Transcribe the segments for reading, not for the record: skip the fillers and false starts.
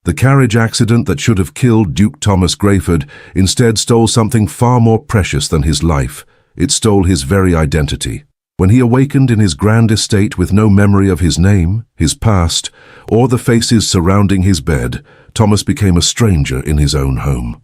The carriage accident that should have killed Duke Thomas Greyford instead stole something far more precious than his life. It stole his very identity. When he awakened in his grand estate with no memory of his name, his past, or the faces surrounding his bed, Thomas became a stranger in his own home.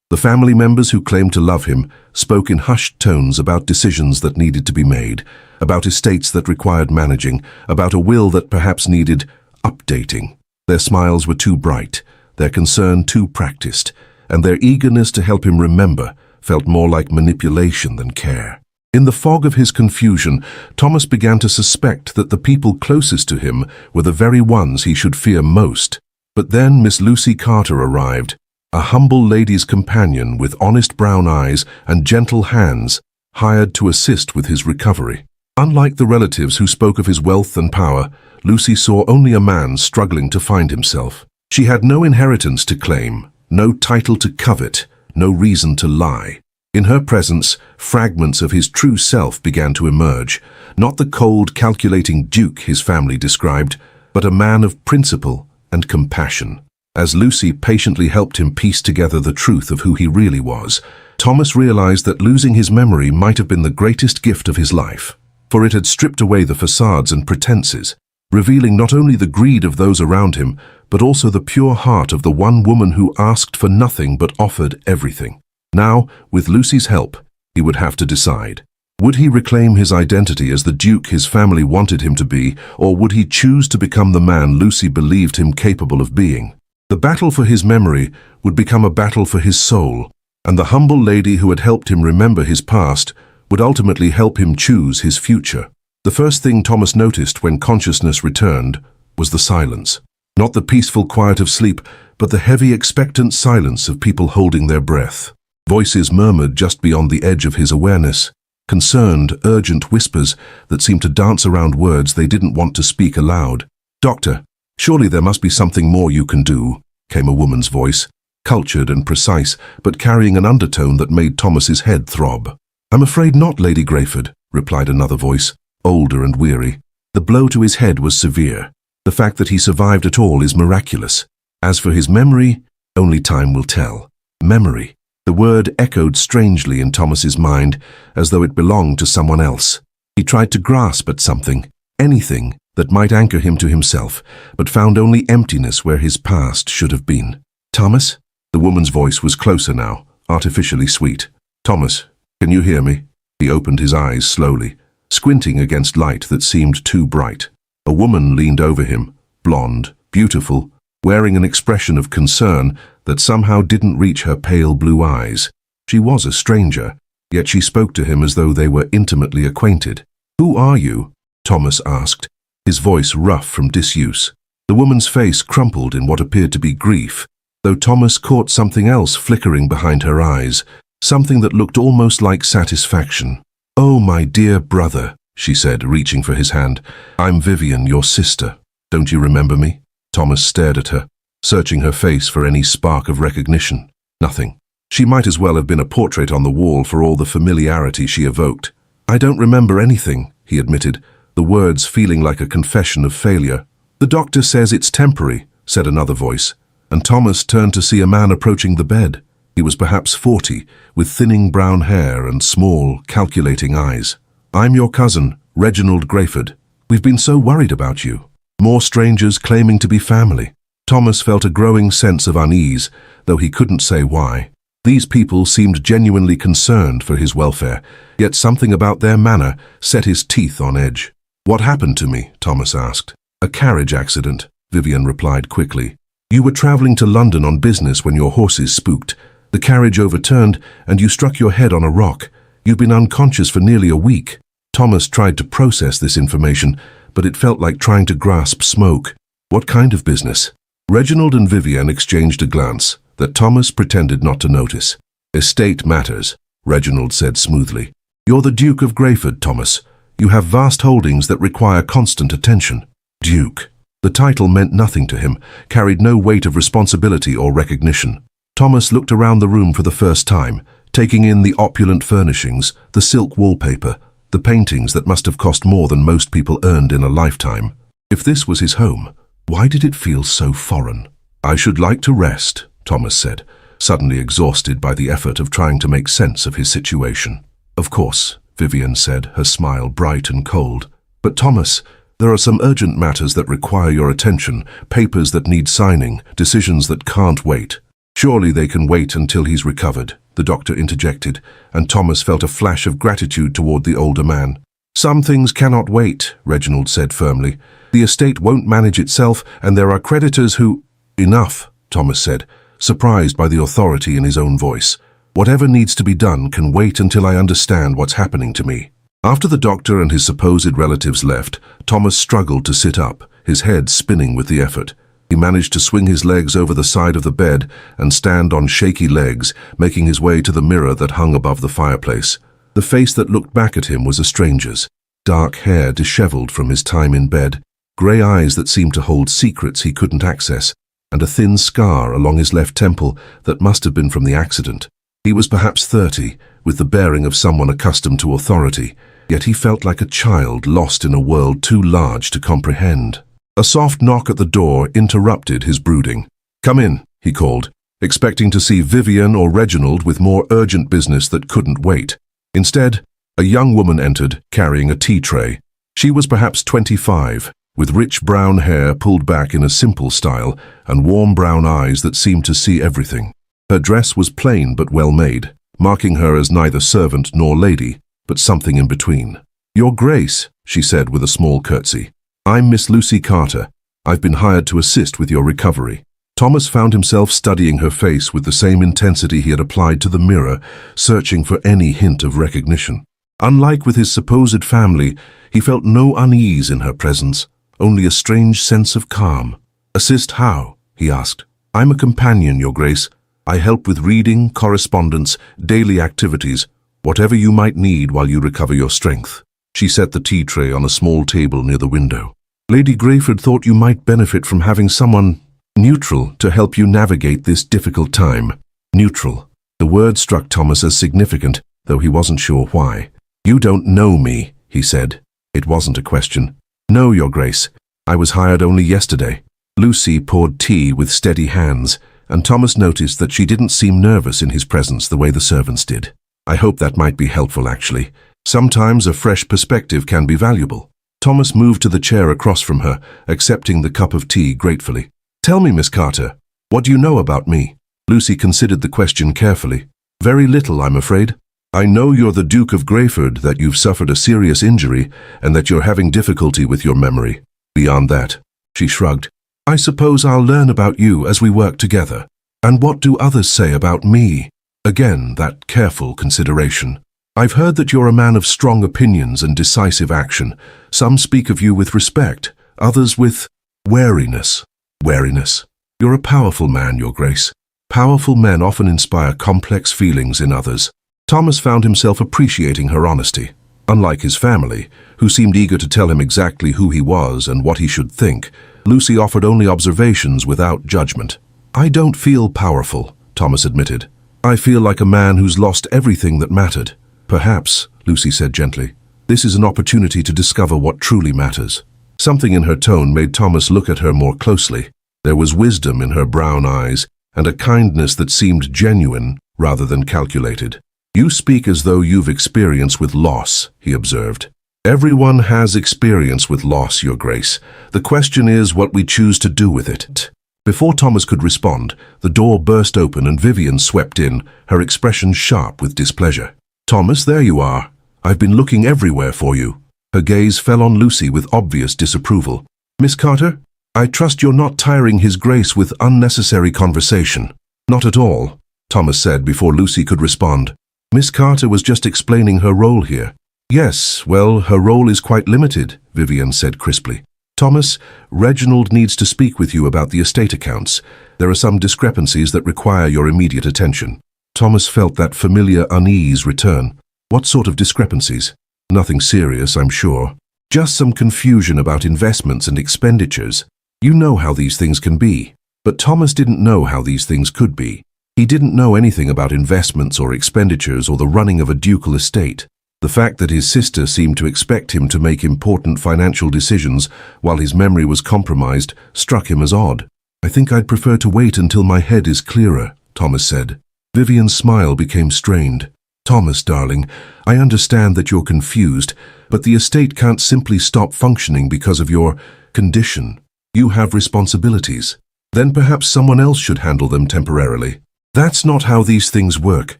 The family members who claimed to love him spoke in hushed tones about decisions that needed to be made, about estates that required managing, about a will that perhaps needed updating. Their smiles were too bright, their concern too practiced, and their eagerness to help him remember felt more like manipulation than care. In the fog of his confusion, Thomas began to suspect that the people closest to him were the very ones he should fear most. But then Miss Lucy Carter arrived, a humble lady's companion with honest brown eyes and gentle hands, hired to assist with his recovery. Unlike the relatives who spoke of his wealth and power, Lucy saw only a man struggling to find himself. She had no inheritance to claim, no title to covet, no reason to lie. In her presence, fragments of his true self began to emerge, not the cold, calculating duke his family described, but a man of principle and compassion. As Lucy patiently helped him piece together the truth of who he really was, Thomas realized that losing his memory might have been the greatest gift of his life, for it had stripped away the facades and pretenses, revealing not only the greed of those around him, but also the pure heart of the one woman who asked for nothing but offered everything. Now, with Lucy's help, he would have to decide. Would he reclaim his identity as the duke his family wanted him to be, or would he choose to become the man Lucy believed him capable of being? The battle for his memory would become a battle for his soul, and the humble lady who had helped him remember his past would ultimately help him choose his future. The first thing Thomas noticed when consciousness returned was the silence. Not the peaceful quiet of sleep, but the heavy, expectant silence of people holding their breath. Voices murmured just beyond the edge of his awareness, concerned, urgent whispers that seemed to dance around words they didn't want to speak aloud. "Doctor, surely there must be something more you can do," came a woman's voice, cultured and precise, but carrying an undertone that made Thomas's head throb. "I'm afraid not, Lady Greyford," replied another voice, older and weary. The blow to his head was severe. The fact that he survived at all is miraculous. As for his memory, only time will tell. Memory. The word echoed strangely in Thomas's mind, as though it belonged to someone else. He tried to grasp at something, anything, that might anchor him to himself, but found only emptiness where his past should have been. "Thomas?" The woman's voice was closer now, artificially sweet. "Thomas, can you hear me?" He opened his eyes slowly, squinting against light that seemed too bright. A woman leaned over him, blonde, beautiful, wearing an expression of concern that somehow didn't reach her pale blue eyes. She was a stranger, yet she spoke to him as though they were intimately acquainted. "Who are you?" Thomas asked, his voice rough from disuse. The woman's face crumpled in what appeared to be grief, though Thomas caught something else flickering behind her eyes, something that looked almost like satisfaction. "Oh, my dear brother," she said, reaching for his hand. "I'm Vivian, your sister. Don't you remember me?" Thomas stared at her, searching her face for any spark of recognition. Nothing. She might as well have been a portrait on the wall for all the familiarity she evoked. "I don't remember anything," he admitted, the words feeling like a confession of failure. "The doctor says it's temporary," said another voice, and Thomas turned to see a man approaching the bed. He was perhaps 40, with thinning brown hair and small, calculating eyes. "I'm your cousin, Reginald Greyford. We've been so worried about you." More strangers claiming to be family. Thomas felt a growing sense of unease, though he couldn't say why. These people seemed genuinely concerned for his welfare, yet something about their manner set his teeth on edge. "What happened to me?" Thomas asked. "A carriage accident," Vivian replied quickly. "You were traveling to London on business when your horses spooked. The carriage overturned and you struck your head on a rock. You've been unconscious for nearly a week." Thomas tried to process this information, but it felt like trying to grasp smoke. What kind of business? Reginald and Vivian exchanged a glance that Thomas pretended not to notice. "Estate matters," Reginald said smoothly. "You're the Duke of Greyford, Thomas. You have vast holdings that require constant attention." Duke. The title meant nothing to him, carried no weight of responsibility or recognition. Thomas looked around the room for the first time, taking in the opulent furnishings, the silk wallpaper, the paintings that must have cost more than most people earned in a lifetime. If this was his home, why did it feel so foreign? "I should like to rest," Thomas said, suddenly exhausted by the effort of trying to make sense of his situation. "Of course," Vivian said, her smile bright and cold. "But Thomas, there are some urgent matters that require your attention, papers that need signing, decisions that can't wait." "Surely they can wait until he's recovered," the doctor interjected, and Thomas felt a flash of gratitude toward the older man. "Some things cannot wait," Reginald said firmly. "The estate won't manage itself, and there are creditors who—" "Enough," Thomas said, surprised by the authority in his own voice. "Whatever needs to be done can wait until I understand what's happening to me." After the doctor and his supposed relatives left, Thomas struggled to sit up, his head spinning with the effort. He managed to swing his legs over the side of the bed and stand on shaky legs, making his way to the mirror that hung above the fireplace. The face that looked back at him was a stranger's. Dark hair disheveled from his time in bed, grey eyes that seemed to hold secrets he couldn't access, and a thin scar along his left temple that must have been from the accident. He was perhaps 30, with the bearing of someone accustomed to authority, yet he felt like a child lost in a world too large to comprehend. A soft knock at the door interrupted his brooding. "Come in," he called, expecting to see Vivian or Reginald with more urgent business that couldn't wait. Instead, a young woman entered, carrying a tea tray. She was perhaps 25, with rich brown hair pulled back in a simple style and warm brown eyes that seemed to see everything. Her dress was plain but well made, marking her as neither servant nor lady, but something in between. "Your Grace," she said with a small curtsy. "I'm Miss Lucy Carter. I've been hired to assist with your recovery." Thomas found himself studying her face with the same intensity he had applied to the mirror, searching for any hint of recognition. Unlike with his supposed family, he felt no unease in her presence, only a strange sense of calm. "Assist how?" he asked. "I'm a companion, Your Grace. I help with reading, correspondence, daily activities, whatever you might need while you recover your strength." She set the tea tray on a small table near the window. "Lady Grayford thought you might benefit from having someone neutral to help you navigate this difficult time." Neutral. The word struck Thomas as significant, though he wasn't sure why. "You don't know me," he said. It wasn't a question. "No, Your Grace. I was hired only yesterday." Lucy poured tea with steady hands, and Thomas noticed that she didn't seem nervous in his presence the way the servants did. "I hope that might be helpful, actually. Sometimes a fresh perspective can be valuable." Thomas moved to the chair across from her, accepting the cup of tea gratefully. "Tell me, Miss Carter, what do you know about me?" Lucy considered the question carefully. "Very little, I'm afraid. I know you're the Duke of Grayford, that you've suffered a serious injury, and that you're having difficulty with your memory. Beyond that," she shrugged, "I suppose I'll learn about you as we work together. And what do others say about me?" Again, that careful consideration. "I've heard that you're a man of strong opinions and decisive action. Some speak of you with respect, others with wariness." Wariness. "You're a powerful man, Your Grace. Powerful men often inspire complex feelings in others." Thomas found himself appreciating her honesty. Unlike his family, who seemed eager to tell him exactly who he was and what he should think, Lucy offered only observations without judgment. "I don't feel powerful," Thomas admitted. "I feel like a man who's lost everything that mattered." "Perhaps," Lucy said gently, "this is an opportunity to discover what truly matters." Something in her tone made Thomas look at her more closely. There was wisdom in her brown eyes, and a kindness that seemed genuine rather than calculated. "You speak as though you've experience with loss," he observed. "Everyone has experience with loss, Your Grace. The question is what we choose to do with it." Before Thomas could respond, the door burst open and Vivian swept in, her expression sharp with displeasure. "Thomas, there you are. I've been looking everywhere for you." Her gaze fell on Lucy with obvious disapproval. "Miss Carter, I trust you're not tiring His Grace with unnecessary conversation." "Not at all," Thomas said before Lucy could respond. "Miss Carter was just explaining her role here." "Yes, well, her role is quite limited," Vivian said crisply. "Thomas, Reginald needs to speak with you about the estate accounts. There are some discrepancies that require your immediate attention." Thomas felt that familiar unease return. "What sort of discrepancies?" "Nothing serious, I'm sure. Just some confusion about investments and expenditures. You know how these things can be." But Thomas didn't know how these things could be. He didn't know anything about investments or expenditures or the running of a ducal estate. The fact that his sister seemed to expect him to make important financial decisions while his memory was compromised struck him as odd. I think I'd prefer to wait until my head is clearer, Thomas said. Vivian's smile became strained. Thomas, darling, I understand that you're confused, but the estate can't simply stop functioning because of your condition. You have responsibilities. Then perhaps someone else should handle them temporarily. That's not how these things work,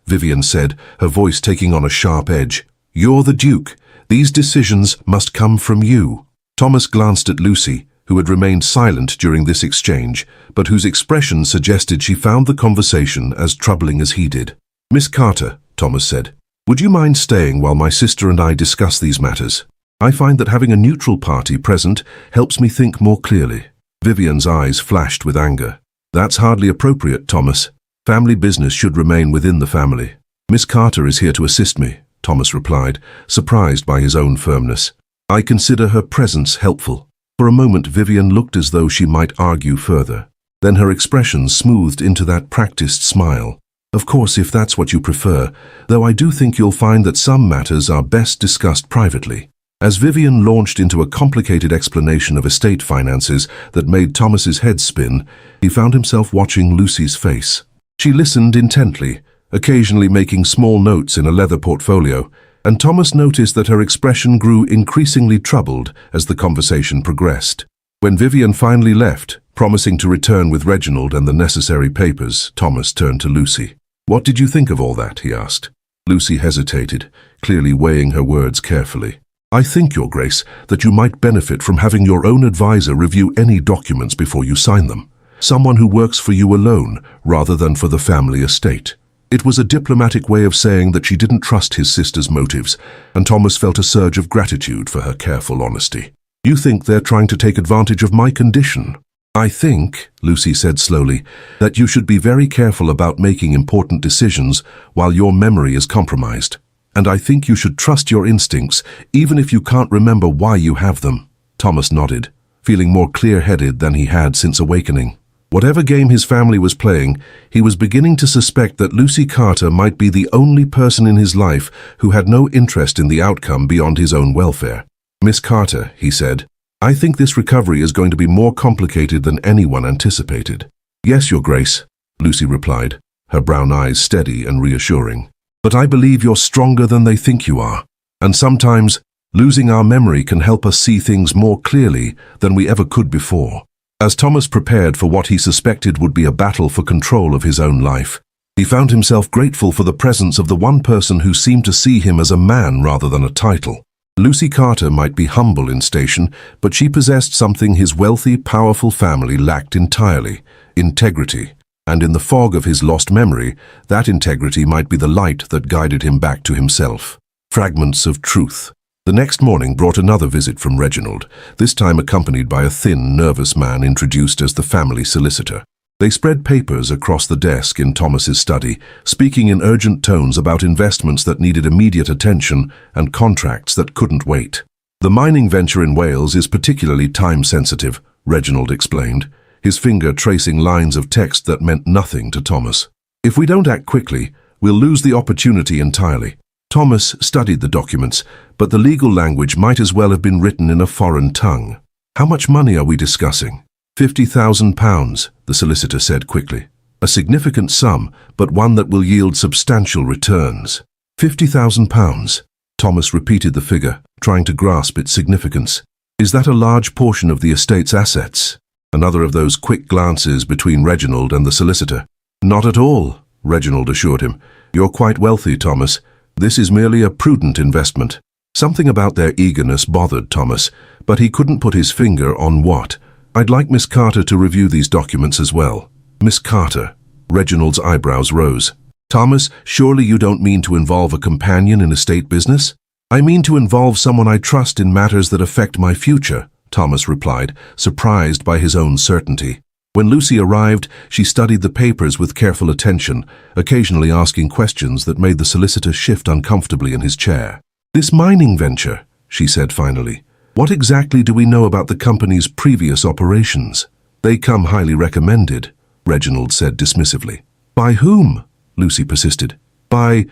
Vivian said, her voice taking on a sharp edge. You're the Duke. These decisions must come from you. Thomas glanced at Lucy, who had remained silent during this exchange, but whose expression suggested she found the conversation as troubling as he did. Miss Carter, Thomas said, would you mind staying while my sister and I discuss these matters? I find that having a neutral party present helps me think more clearly. Vivian's eyes flashed with anger. That's hardly appropriate, Thomas. Family business should remain within the family. Miss Carter is here to assist me, Thomas replied, surprised by his own firmness. I consider her presence helpful. For a moment, Vivian looked as though she might argue further. Then her expression smoothed into that practiced smile. Of course, if that's what you prefer, though I do think you'll find that some matters are best discussed privately. As Vivian launched into a complicated explanation of estate finances that made Thomas's head spin, he found himself watching Lucy's face. She listened intently, occasionally making small notes in a leather portfolio, and Thomas noticed that her expression grew increasingly troubled as the conversation progressed. When Vivian finally left, promising to return with Reginald and the necessary papers, Thomas turned to Lucy. What did you think of all that? He asked. Lucy hesitated, clearly weighing her words carefully. I think, Your Grace, that you might benefit from having your own advisor review any documents before you sign them. Someone who works for you alone, rather than for the family estate. It was a diplomatic way of saying that she didn't trust his sister's motives, and Thomas felt a surge of gratitude for her careful honesty. You think they're trying to take advantage of my condition? I think, Lucy said slowly, that you should be very careful about making important decisions while your memory is compromised. And I think you should trust your instincts, even if you can't remember why you have them. Thomas nodded, feeling more clear-headed than he had since awakening. Whatever game his family was playing, he was beginning to suspect that Lucy Carter might be the only person in his life who had no interest in the outcome beyond his own welfare. Miss Carter, he said, I think this recovery is going to be more complicated than anyone anticipated. Yes, Your Grace, Lucy replied, her brown eyes steady and reassuring. But I believe you're stronger than they think you are, and sometimes losing our memory can help us see things more clearly than we ever could before. As Thomas prepared for what he suspected would be a battle for control of his own life, he found himself grateful for the presence of the one person who seemed to see him as a man rather than a title. Lucy Carter might be humble in station, but she possessed something his wealthy, powerful family lacked entirely: integrity. And in the fog of his lost memory, that integrity might be the light that guided him back to himself. Fragments of truth. The next morning brought another visit from Reginald, this time accompanied by a thin, nervous man introduced as the family solicitor. They spread papers across the desk in Thomas's study, speaking in urgent tones about investments that needed immediate attention and contracts that couldn't wait. The mining venture in Wales is particularly time-sensitive, Reginald explained, his finger tracing lines of text that meant nothing to Thomas. If we don't act quickly, we'll lose the opportunity entirely. Thomas studied the documents, but the legal language might as well have been written in a foreign tongue. How much money are we discussing? £50,000, the solicitor said quickly. A significant sum, but one that will yield substantial returns. £50,000. Thomas repeated the figure, trying to grasp its significance. Is that a large portion of the estate's assets? Another of those quick glances between Reginald and the solicitor. Not at all, Reginald assured him. You're quite wealthy, Thomas. This is merely a prudent investment. Something about their eagerness bothered Thomas, but he couldn't put his finger on what. I'd like Miss Carter to review these documents as well. Miss Carter. Reginald's eyebrows rose. Thomas, surely you don't mean to involve a companion in estate business? I mean to involve someone I trust in matters that affect my future, Thomas replied, surprised by his own certainty. When Lucy arrived, she studied the papers with careful attention, occasionally asking questions that made the solicitor shift uncomfortably in his chair. This mining venture, she said finally. What exactly do we know about the company's previous operations? They come highly recommended, Reginald said dismissively. By whom? Lucy persisted. By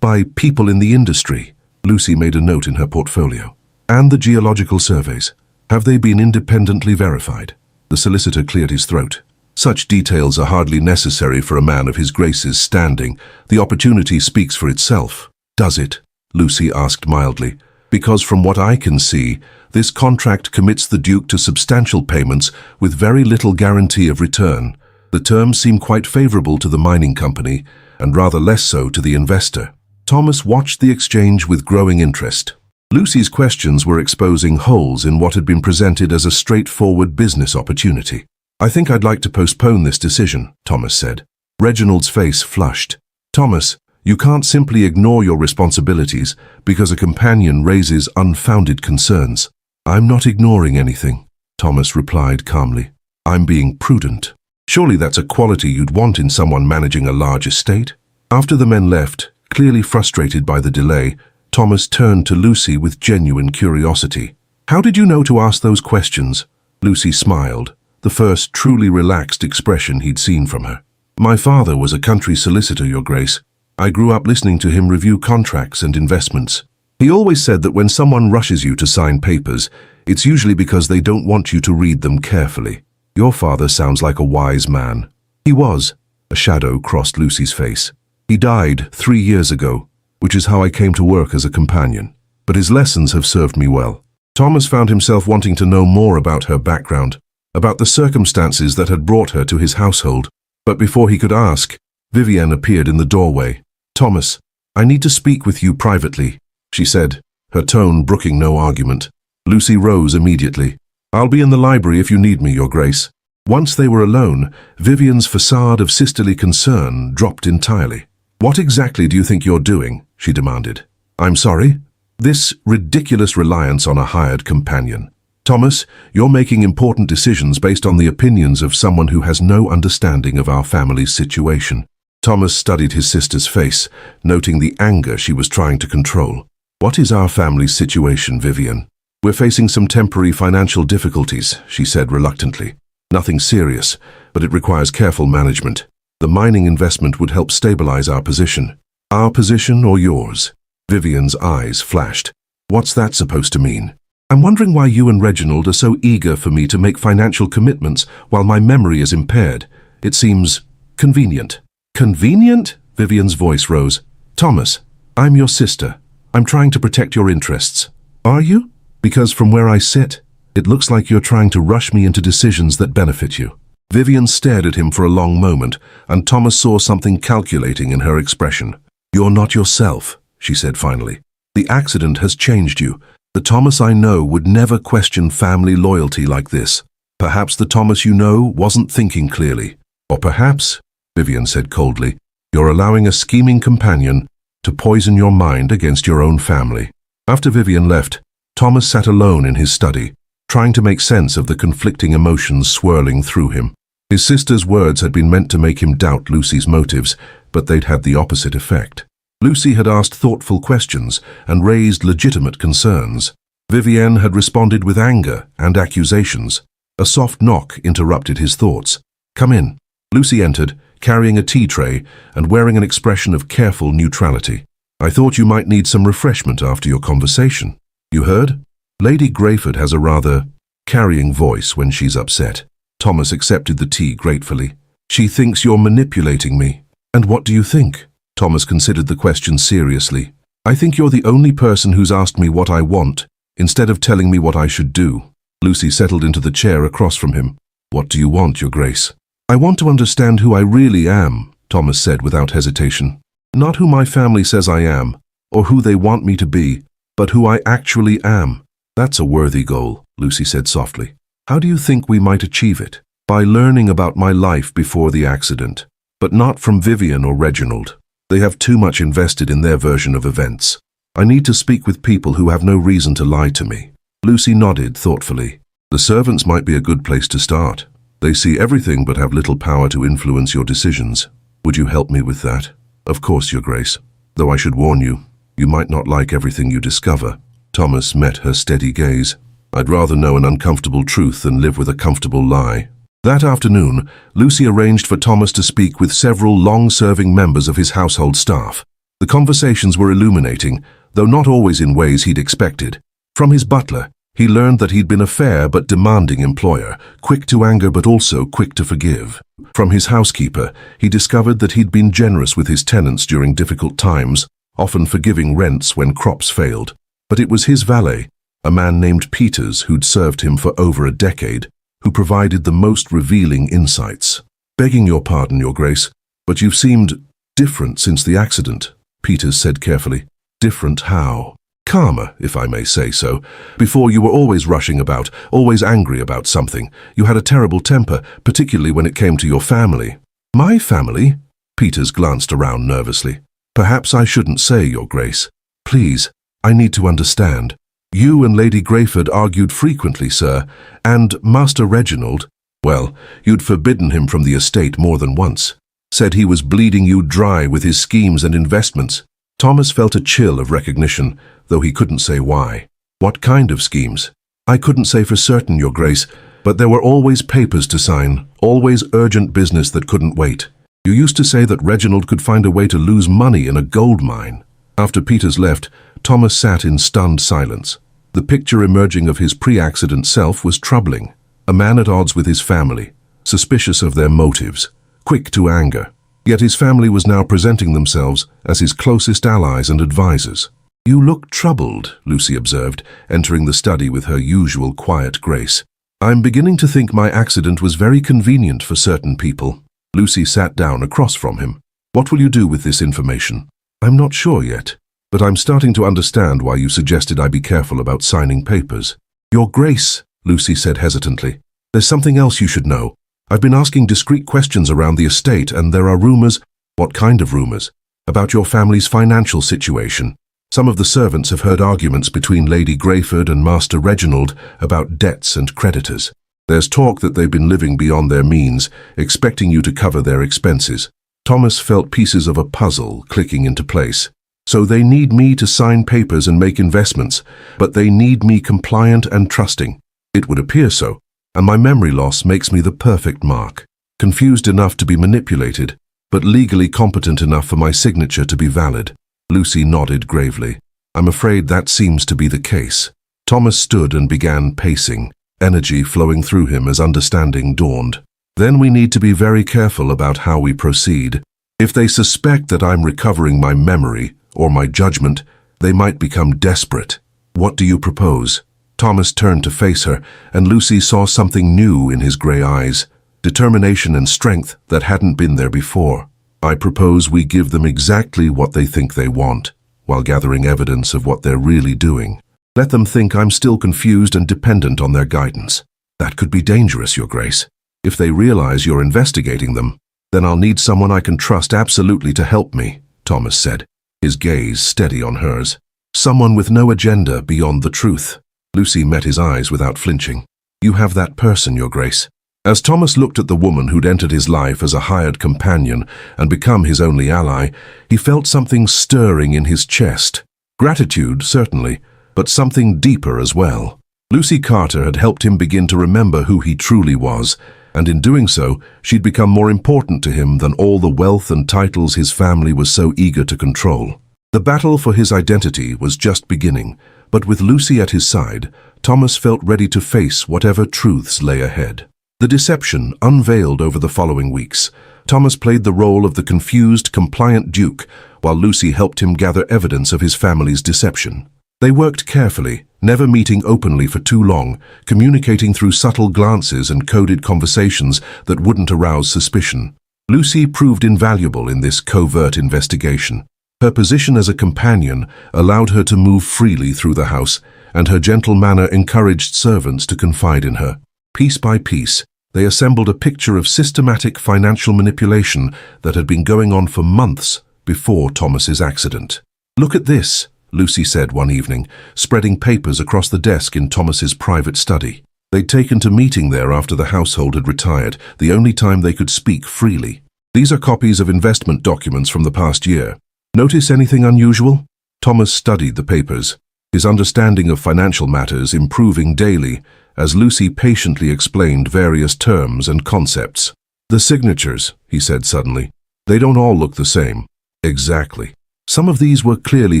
people in the industry. Lucy made a note in her portfolio. And the geological surveys. Have they been independently verified? The solicitor cleared his throat. Such details are hardly necessary for a man of his Grace's standing. The opportunity speaks for itself. Does it? Lucy asked mildly. Because from what I can see, this contract commits the Duke to substantial payments with very little guarantee of return. The terms seem quite favorable to the mining company, and rather less so to the investor. Thomas watched the exchange with growing interest. Lucy's questions were exposing holes in what had been presented as a straightforward business opportunity. I think I'd like to postpone this decision, Thomas said. Reginald's face flushed. Thomas, you can't simply ignore your responsibilities because a companion raises unfounded concerns. I'm not ignoring anything, Thomas replied calmly. I'm being prudent. Surely that's a quality you'd want in someone managing a large estate? After the men left, clearly frustrated by the delay, Thomas turned to Lucy with genuine curiosity. How did you know to ask those questions? Lucy smiled, the first truly relaxed expression he'd seen from her. My father was a country solicitor, Your Grace. I grew up listening to him review contracts and investments. He always said that when someone rushes you to sign papers, it's usually because they don't want you to read them carefully. Your father sounds like a wise man. He was. A shadow crossed Lucy's face. He died 3 years ago, which is how I came to work as a companion. But his lessons have served me well. Thomas found himself wanting to know more about her background, about the circumstances that had brought her to his household. But before he could ask, Vivienne appeared in the doorway. Thomas, I need to speak with you privately, she said, her tone brooking no argument. Lucy rose immediately. I'll be in the library if you need me, Your Grace. Once they were alone, Vivienne's facade of sisterly concern dropped entirely. What exactly do you think you're doing? She demanded. I'm sorry? This ridiculous reliance on a hired companion. Thomas, you're making important decisions based on the opinions of someone who has no understanding of our family's situation. Thomas studied his sister's face, noting the anger she was trying to control. What is our family's situation, Vivienne? We're facing some temporary financial difficulties, she said reluctantly. Nothing serious, but it requires careful management. The mining investment would help stabilize our position. Our position or yours? Vivienne's eyes flashed. What's that supposed to mean? I'm wondering why you and Reginald are so eager for me to make financial commitments while my memory is impaired. It seems convenient. Convenient? Vivienne's voice rose. Thomas, I'm your sister. I'm trying to protect your interests. Are you? Because from where I sit, it looks like you're trying to rush me into decisions that benefit you. Vivienne stared at him for a long moment, and Thomas saw something calculating in her expression. You're not yourself, she said finally. The accident has changed you. The Thomas I know would never question family loyalty like this. Perhaps the Thomas you know wasn't thinking clearly. Or perhaps, Vivienne said coldly, you're allowing a scheming companion to poison your mind against your own family. After Vivienne left, Thomas sat alone in his study, trying to make sense of the conflicting emotions swirling through him. His sister's words had been meant to make him doubt Lucy's motives, but they'd had the opposite effect. Lucy had asked thoughtful questions and raised legitimate concerns. Vivienne had responded with anger and accusations. A soft knock interrupted his thoughts. Come in. Lucy entered, carrying a tea tray and wearing an expression of careful neutrality. I thought you might need some refreshment after your conversation. You heard? Lady Grayford has a rather carrying voice when she's upset. Thomas accepted the tea gratefully. She thinks you're manipulating me. And what do you think? Thomas considered the question seriously. I think you're the only person who's asked me what I want, instead of telling me what I should do. Lucy settled into the chair across from him. What do you want, Your Grace? I want to understand who I really am, Thomas said without hesitation. Not who my family says I am, or who they want me to be, but who I actually am. That's a worthy goal, Lucy said softly. How do you think we might achieve it? By learning about my life before the accident, but not from Vivienne or Reginald. They have too much invested in their version of events. I need to speak with people who have no reason to lie to me. Lucy nodded thoughtfully. The servants might be a good place to start. They see everything but have little power to influence your decisions. Would you help me with that? Of course, Your Grace. Though I should warn you, you might not like everything you discover. Thomas met her steady gaze. I'd rather know an uncomfortable truth than live with a comfortable lie. That afternoon, Lucy arranged for Thomas to speak with several long-serving members of his household staff. The conversations were illuminating, though not always in ways he'd expected. From his butler, He learned that he'd been a fair but demanding employer, quick to anger but also quick to forgive. From his housekeeper, he discovered that he'd been generous with his tenants during difficult times, often forgiving rents when crops failed. But it was his valet, a man named Peters who'd served him for over a decade, who provided the most revealing insights. "Begging your pardon, Your Grace, but you've seemed different since the accident," Peters said carefully. "Different how?" "Calmer, if I may say so. Before you were always rushing about, always angry about something. You had a terrible temper, particularly when it came to your family." "My family?" Peters glanced around nervously. "Perhaps I shouldn't say, Your Grace. Please, I need to understand. You and Lady Grayford argued frequently, sir, and Master Reginald, well, you'd forbidden him from the estate more than once. Said he was bleeding you dry with his schemes and investments." Thomas felt a chill of recognition, though he couldn't say why. "What kind of schemes?" "I couldn't say for certain, Your Grace, but there were always papers to sign, always urgent business that couldn't wait. You used to say that Reginald could find a way to lose money in a gold mine." After Peters left, Thomas sat in stunned silence. The picture emerging of his pre-accident self was troubling. A man at odds with his family, suspicious of their motives, quick to anger. Yet his family was now presenting themselves as his closest allies and advisors. "You look troubled," Lucy observed, entering the study with her usual quiet grace. "I'm beginning to think my accident was very convenient for certain people." Lucy sat down across from him. "What will you do with this information?" "I'm not sure yet, but I'm starting to understand why you suggested I be careful about signing papers." "Your Grace," Lucy said hesitantly, "there's something else you should know. I've been asking discreet questions around the estate, and there are rumors—" "What kind of rumors?" "About your family's financial situation. Some of the servants have heard arguments between Lady Grayford and Master Reginald about debts and creditors. There's talk that they've been living beyond their means, expecting you to cover their expenses." Thomas felt pieces of a puzzle clicking into place. "So they need me to sign papers and make investments, but they need me compliant and trusting. It would appear so. And my memory loss makes me the perfect mark. Confused enough to be manipulated, but legally competent enough for my signature to be valid." Lucy nodded gravely. "I'm afraid that seems to be the case." Thomas stood and began pacing, energy flowing through him as understanding dawned. "Then we need to be very careful about how we proceed. If they suspect that I'm recovering my memory or my judgment, they might become desperate. What do you propose?" Thomas turned to face her, and Lucy saw something new in his grey eyes, determination and strength that hadn't been there before. "I propose we give them exactly what they think they want, while gathering evidence of what they're really doing. Let them think I'm still confused and dependent on their guidance. That could be dangerous, Your Grace. If they realize you're investigating them, then I'll need someone I can trust absolutely to help me," Thomas said, his gaze steady on hers. "Someone with no agenda beyond the truth." Lucy met his eyes without flinching. "You have that person, Your Grace." As Thomas looked at the woman who'd entered his life as a hired companion and become his only ally, he felt something stirring in his chest. Gratitude, certainly, but something deeper as well. Lucy Carter had helped him begin to remember who he truly was, and in doing so, she'd become more important to him than all the wealth and titles his family was so eager to control. The battle for his identity was just beginning, but with Lucy at his side, Thomas felt ready to face whatever truths lay ahead. The deception unveiled over the following weeks. Thomas played the role of the confused, compliant Duke, while Lucy helped him gather evidence of his family's deception. They worked carefully, never meeting openly for too long, communicating through subtle glances and coded conversations that wouldn't arouse suspicion. Lucy proved invaluable in this covert investigation. Her position as a companion allowed her to move freely through the house, and her gentle manner encouraged servants to confide in her. Piece by piece, they assembled a picture of systematic financial manipulation that had been going on for months before Thomas's accident. "Look at this," Lucy said one evening, spreading papers across the desk in Thomas's private study. They'd taken to meeting there after the household had retired, the only time they could speak freely. "These are copies of investment documents from the past year. Notice anything unusual?" Thomas studied the papers, his understanding of financial matters improving daily as Lucy patiently explained various terms and concepts. "The signatures," he said suddenly. "They don't all look the same." "Exactly. Some of these were clearly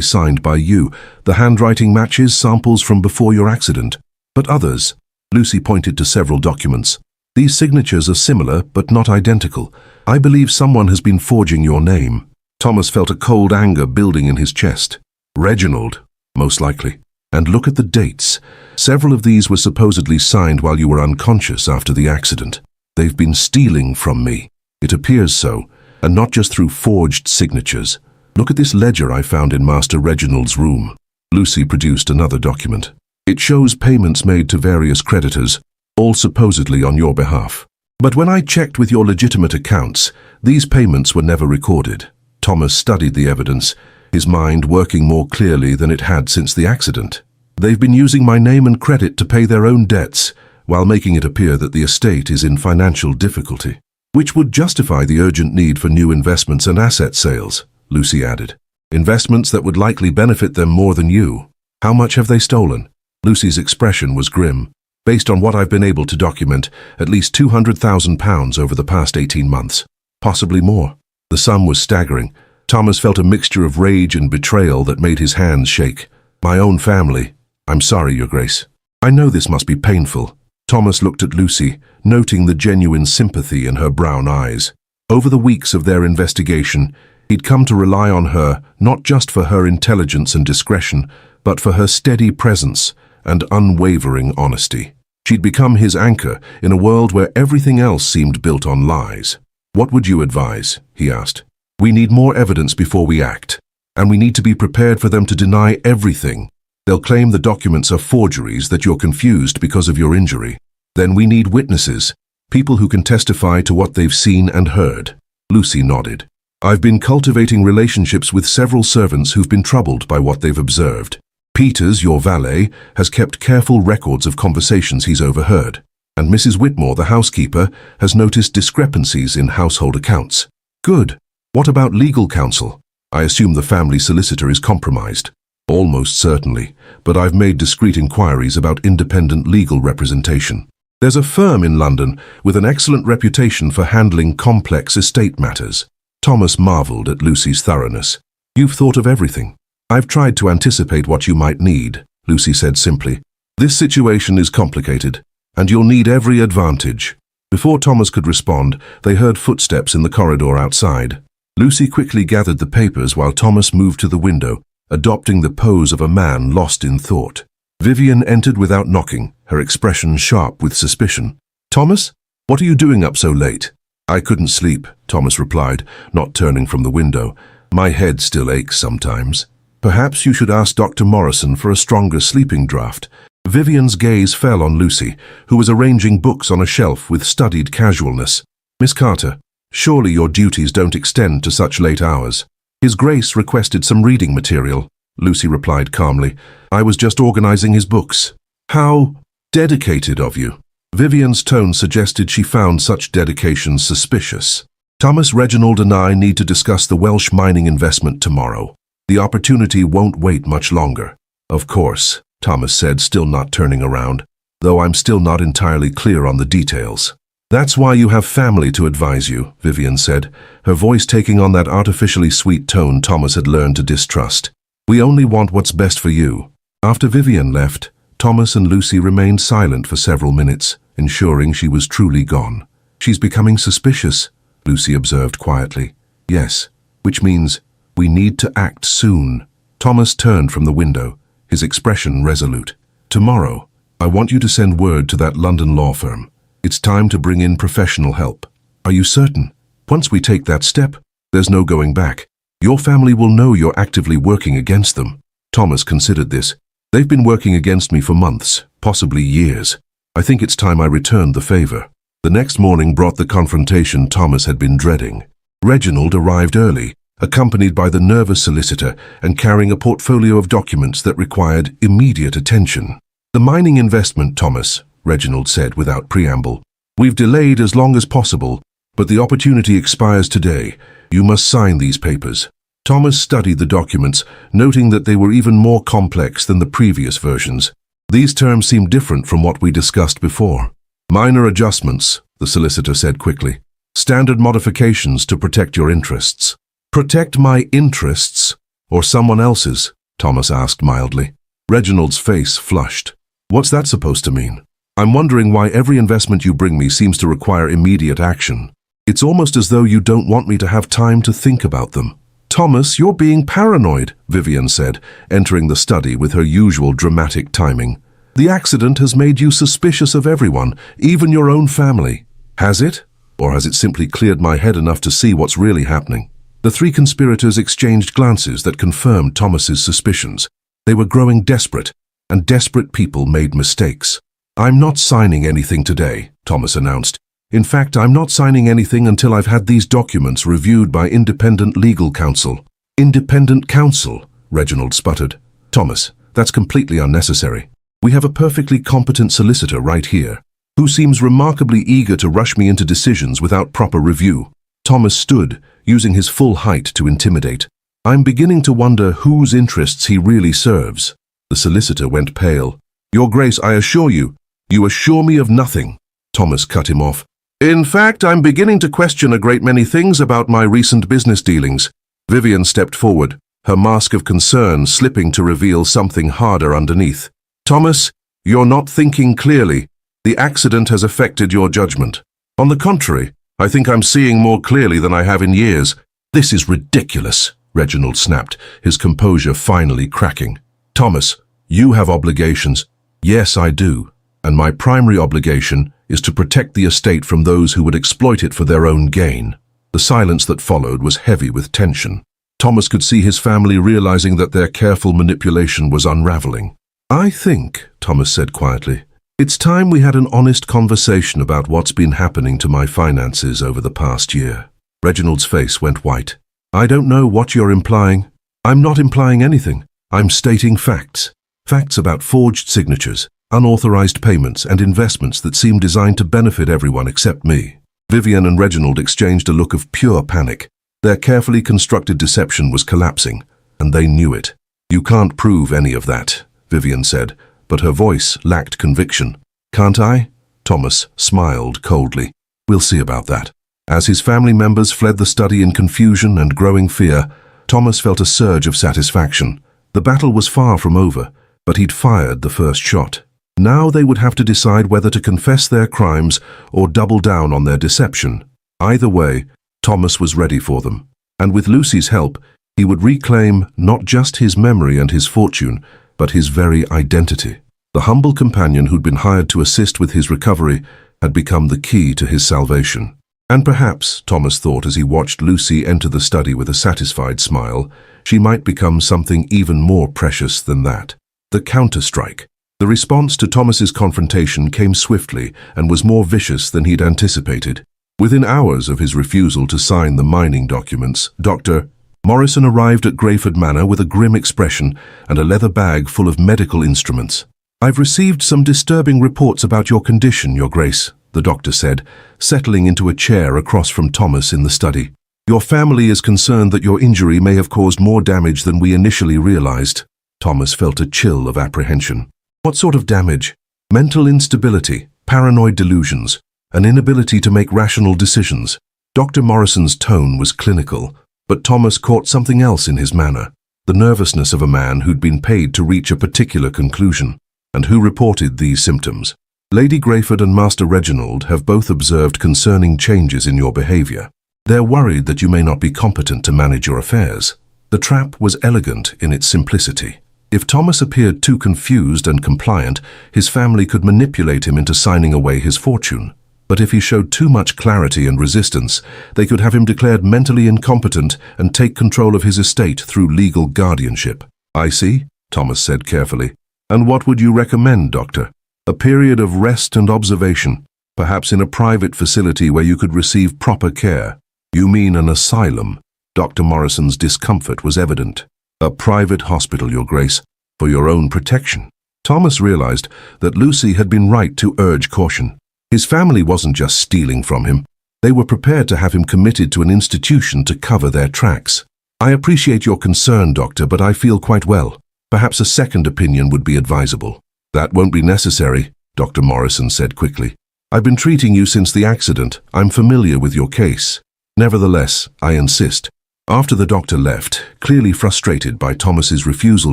signed by you. The handwriting matches samples from before your accident." But others, Lucy pointed to several documents. These signatures are similar, but not identical. I believe someone has been forging your name. Thomas felt a cold anger building in his chest. Reginald, most likely. And look at the dates. Several of these were supposedly signed while you were unconscious after the accident. They've been stealing from me. It appears so, and not just through forged signatures. Look at this ledger I found in Master Reginald's room. Lucy produced another document. It shows payments made to various creditors, all supposedly on your behalf. But when I checked with your legitimate accounts, these payments were never recorded. Thomas studied the evidence, his mind working more clearly than it had since the accident. They've been using my name and credit to pay their own debts, while making it appear that the estate is in financial difficulty, which would justify the urgent need for new investments and asset sales, Lucy added. Investments that would likely benefit them more than you. How much have they stolen? Lucy's expression was grim. Based on what I've been able to document, at least £200,000 over the past 18 months. Possibly more. The sum was staggering. Thomas felt a mixture of rage and betrayal that made his hands shake. My own family. I'm sorry, Your Grace. I know this must be painful. Thomas looked at Lucy, noting the genuine sympathy in her brown eyes. Over the weeks of their investigation, he'd come to rely on her not just for her intelligence and discretion, but for her steady presence and unwavering honesty. She'd become his anchor in a world where everything else seemed built on lies. What would you advise? He asked. We need more evidence before we act, and we need to be prepared for them to deny everything. They'll claim the documents are forgeries, that you're confused because of your injury. Then we need witnesses, people who can testify to what they've seen and heard. Lucy nodded. I've been cultivating relationships with several servants who've been troubled by what they've observed. Peters, your valet, has kept careful records of conversations he's overheard, and Mrs. Whitmore, the housekeeper, has noticed discrepancies in household accounts. Good. What about legal counsel? I assume the family solicitor is compromised. Almost certainly, but I've made discreet inquiries about independent legal representation. There's a firm in London with an excellent reputation for handling complex estate matters. Thomas marveled at Lucy's thoroughness. You've thought of everything. I've tried to anticipate what you might need, Lucy said simply. This situation is complicated, and you'll need every advantage. Before Thomas could respond, they heard footsteps in the corridor outside. Lucy quickly gathered the papers while Thomas moved to the window, adopting the pose of a man lost in thought. Vivian entered without knocking, her expression sharp with suspicion. Thomas, what are you doing up so late? I couldn't sleep, Thomas replied, not turning from the window. My head still aches sometimes. Perhaps you should ask Dr. Morrison for a stronger sleeping draught. Vivian's gaze fell on Lucy, who was arranging books on a shelf with studied casualness. Miss Carter, surely your duties don't extend to such late hours. His Grace requested some reading material, Lucy replied calmly. I was just organizing his books. How dedicated of you. Vivian's tone suggested she found such dedication suspicious. Thomas, Reginald and I need to discuss the Welsh mining investment tomorrow. The opportunity won't wait much longer. Of course, Thomas said, still not turning around, though I'm still not entirely clear on the details. That's why you have family to advise you, Vivian said, her voice taking on that artificially sweet tone Thomas had learned to distrust. We only want what's best for you. After Vivian left, Thomas and Lucy remained silent for several minutes, ensuring she was truly gone. She's becoming suspicious, Lucy observed quietly. Yes, which means we need to act soon. Thomas turned from the window, his expression resolute. Tomorrow, I want you to send word to that London law firm. It's time to bring in professional help. Are you certain? Once we take that step, there's no going back. Your family will know you're actively working against them. Thomas considered this. They've been working against me for months, possibly years. I think it's time I returned the favor. The next morning brought the confrontation Thomas had been dreading. Reginald arrived early, accompanied by the nervous solicitor and carrying a portfolio of documents that required immediate attention. The mining investment, Thomas, Reginald said without preamble. We've delayed as long as possible, but the opportunity expires today. You must sign these papers. Thomas studied the documents, noting that they were even more complex than the previous versions. These terms seemed different from what we discussed before. Minor adjustments, the solicitor said quickly. Standard modifications to protect your interests. Protect my interests, or someone else's? Thomas asked mildly. Reginald's face flushed. What's that supposed to mean? I'm wondering why every investment you bring me seems to require immediate action. It's almost as though you don't want me to have time to think about them. Thomas, you're being paranoid, Vivian said, entering the study with her usual dramatic timing. The accident has made you suspicious of everyone, even your own family. Has it? Or has it simply cleared my head enough to see what's really happening? The three conspirators exchanged glances that confirmed Thomas's suspicions. They were growing desperate, and desperate people made mistakes. I'm not signing anything today, Thomas announced. In fact, I'm not signing anything until I've had these documents reviewed by independent legal counsel. Independent counsel, Reginald sputtered. Thomas, that's completely unnecessary. We have a perfectly competent solicitor right here, who seems remarkably eager to rush me into decisions without proper review. Thomas stood, using his full height to intimidate. I'm beginning to wonder whose interests he really serves. The solicitor went pale. Your Grace, I assure you, you assure me of nothing. Thomas cut him off. In fact, I'm beginning to question a great many things about my recent business dealings. Vivian stepped forward, her mask of concern slipping to reveal something harder underneath. Thomas, you're not thinking clearly. The accident has affected your judgment. On the contrary, I think I'm seeing more clearly than I have in years. This is ridiculous, Reginald snapped, his composure finally cracking. Thomas, you have obligations. Yes, I do. And my primary obligation is to protect the estate from those who would exploit it for their own gain. The silence that followed was heavy with tension. Thomas could see his family realizing that their careful manipulation was unraveling. I think, Thomas said quietly, it's time we had an honest conversation about what's been happening to my finances over the past year. Reginald's face went white. I don't know what you're implying. I'm not implying anything. I'm stating facts. Facts about forged signatures, unauthorized payments, and investments that seem designed to benefit everyone except me. Vivian and Reginald exchanged a look of pure panic. Their carefully constructed deception was collapsing, and they knew it. You can't prove any of that, Vivian said, but her voice lacked conviction. Can't I? Thomas smiled coldly. We'll see about that. As his family members fled the study in confusion and growing fear, Thomas felt a surge of satisfaction. The battle was far from over, but he'd fired the first shot. Now they would have to decide whether to confess their crimes or double down on their deception. Either way, Thomas was ready for them. And with Lucy's help, he would reclaim not just his memory and his fortune, but his very identity. The humble companion who'd been hired to assist with his recovery had become the key to his salvation. And perhaps, Thomas thought as he watched Lucy enter the study with a satisfied smile, she might become something even more precious than that. The counterstrike. The response to Thomas's confrontation came swiftly and was more vicious than he'd anticipated. Within hours of his refusal to sign the mining documents, Dr. Morrison arrived at Grayford Manor with a grim expression and a leather bag full of medical instruments. I've received some disturbing reports about your condition, Your Grace, the doctor said, settling into a chair across from Thomas in the study. Your family is concerned that your injury may have caused more damage than we initially realized. Thomas felt a chill of apprehension. What sort of damage? Mental instability, paranoid delusions, an inability to make rational decisions. Dr. Morrison's tone was clinical, but Thomas caught something else in his manner, the nervousness of a man who'd been paid to reach a particular conclusion, and who reported these symptoms. Lady Grayford and Master Reginald have both observed concerning changes in your behavior. They're worried that you may not be competent to manage your affairs. The trap was elegant in its simplicity. If Thomas appeared too confused and compliant, his family could manipulate him into signing away his fortune. But if he showed too much clarity and resistance, they could have him declared mentally incompetent and take control of his estate through legal guardianship. I see, Thomas said carefully. And what would you recommend, Doctor? A period of rest and observation, perhaps in a private facility where you could receive proper care. You mean an asylum? Dr. Morrison's discomfort was evident. A private hospital, Your Grace, for your own protection. Thomas realized that Lucy had been right to urge caution. His family wasn't just stealing from him. They were prepared to have him committed to an institution to cover their tracks. I appreciate your concern, Doctor, but I feel quite well. Perhaps a second opinion would be advisable. That won't be necessary, Dr. Morrison said quickly. I've been treating you since the accident. I'm familiar with your case. Nevertheless, I insist. After the doctor left, clearly frustrated by Thomas's refusal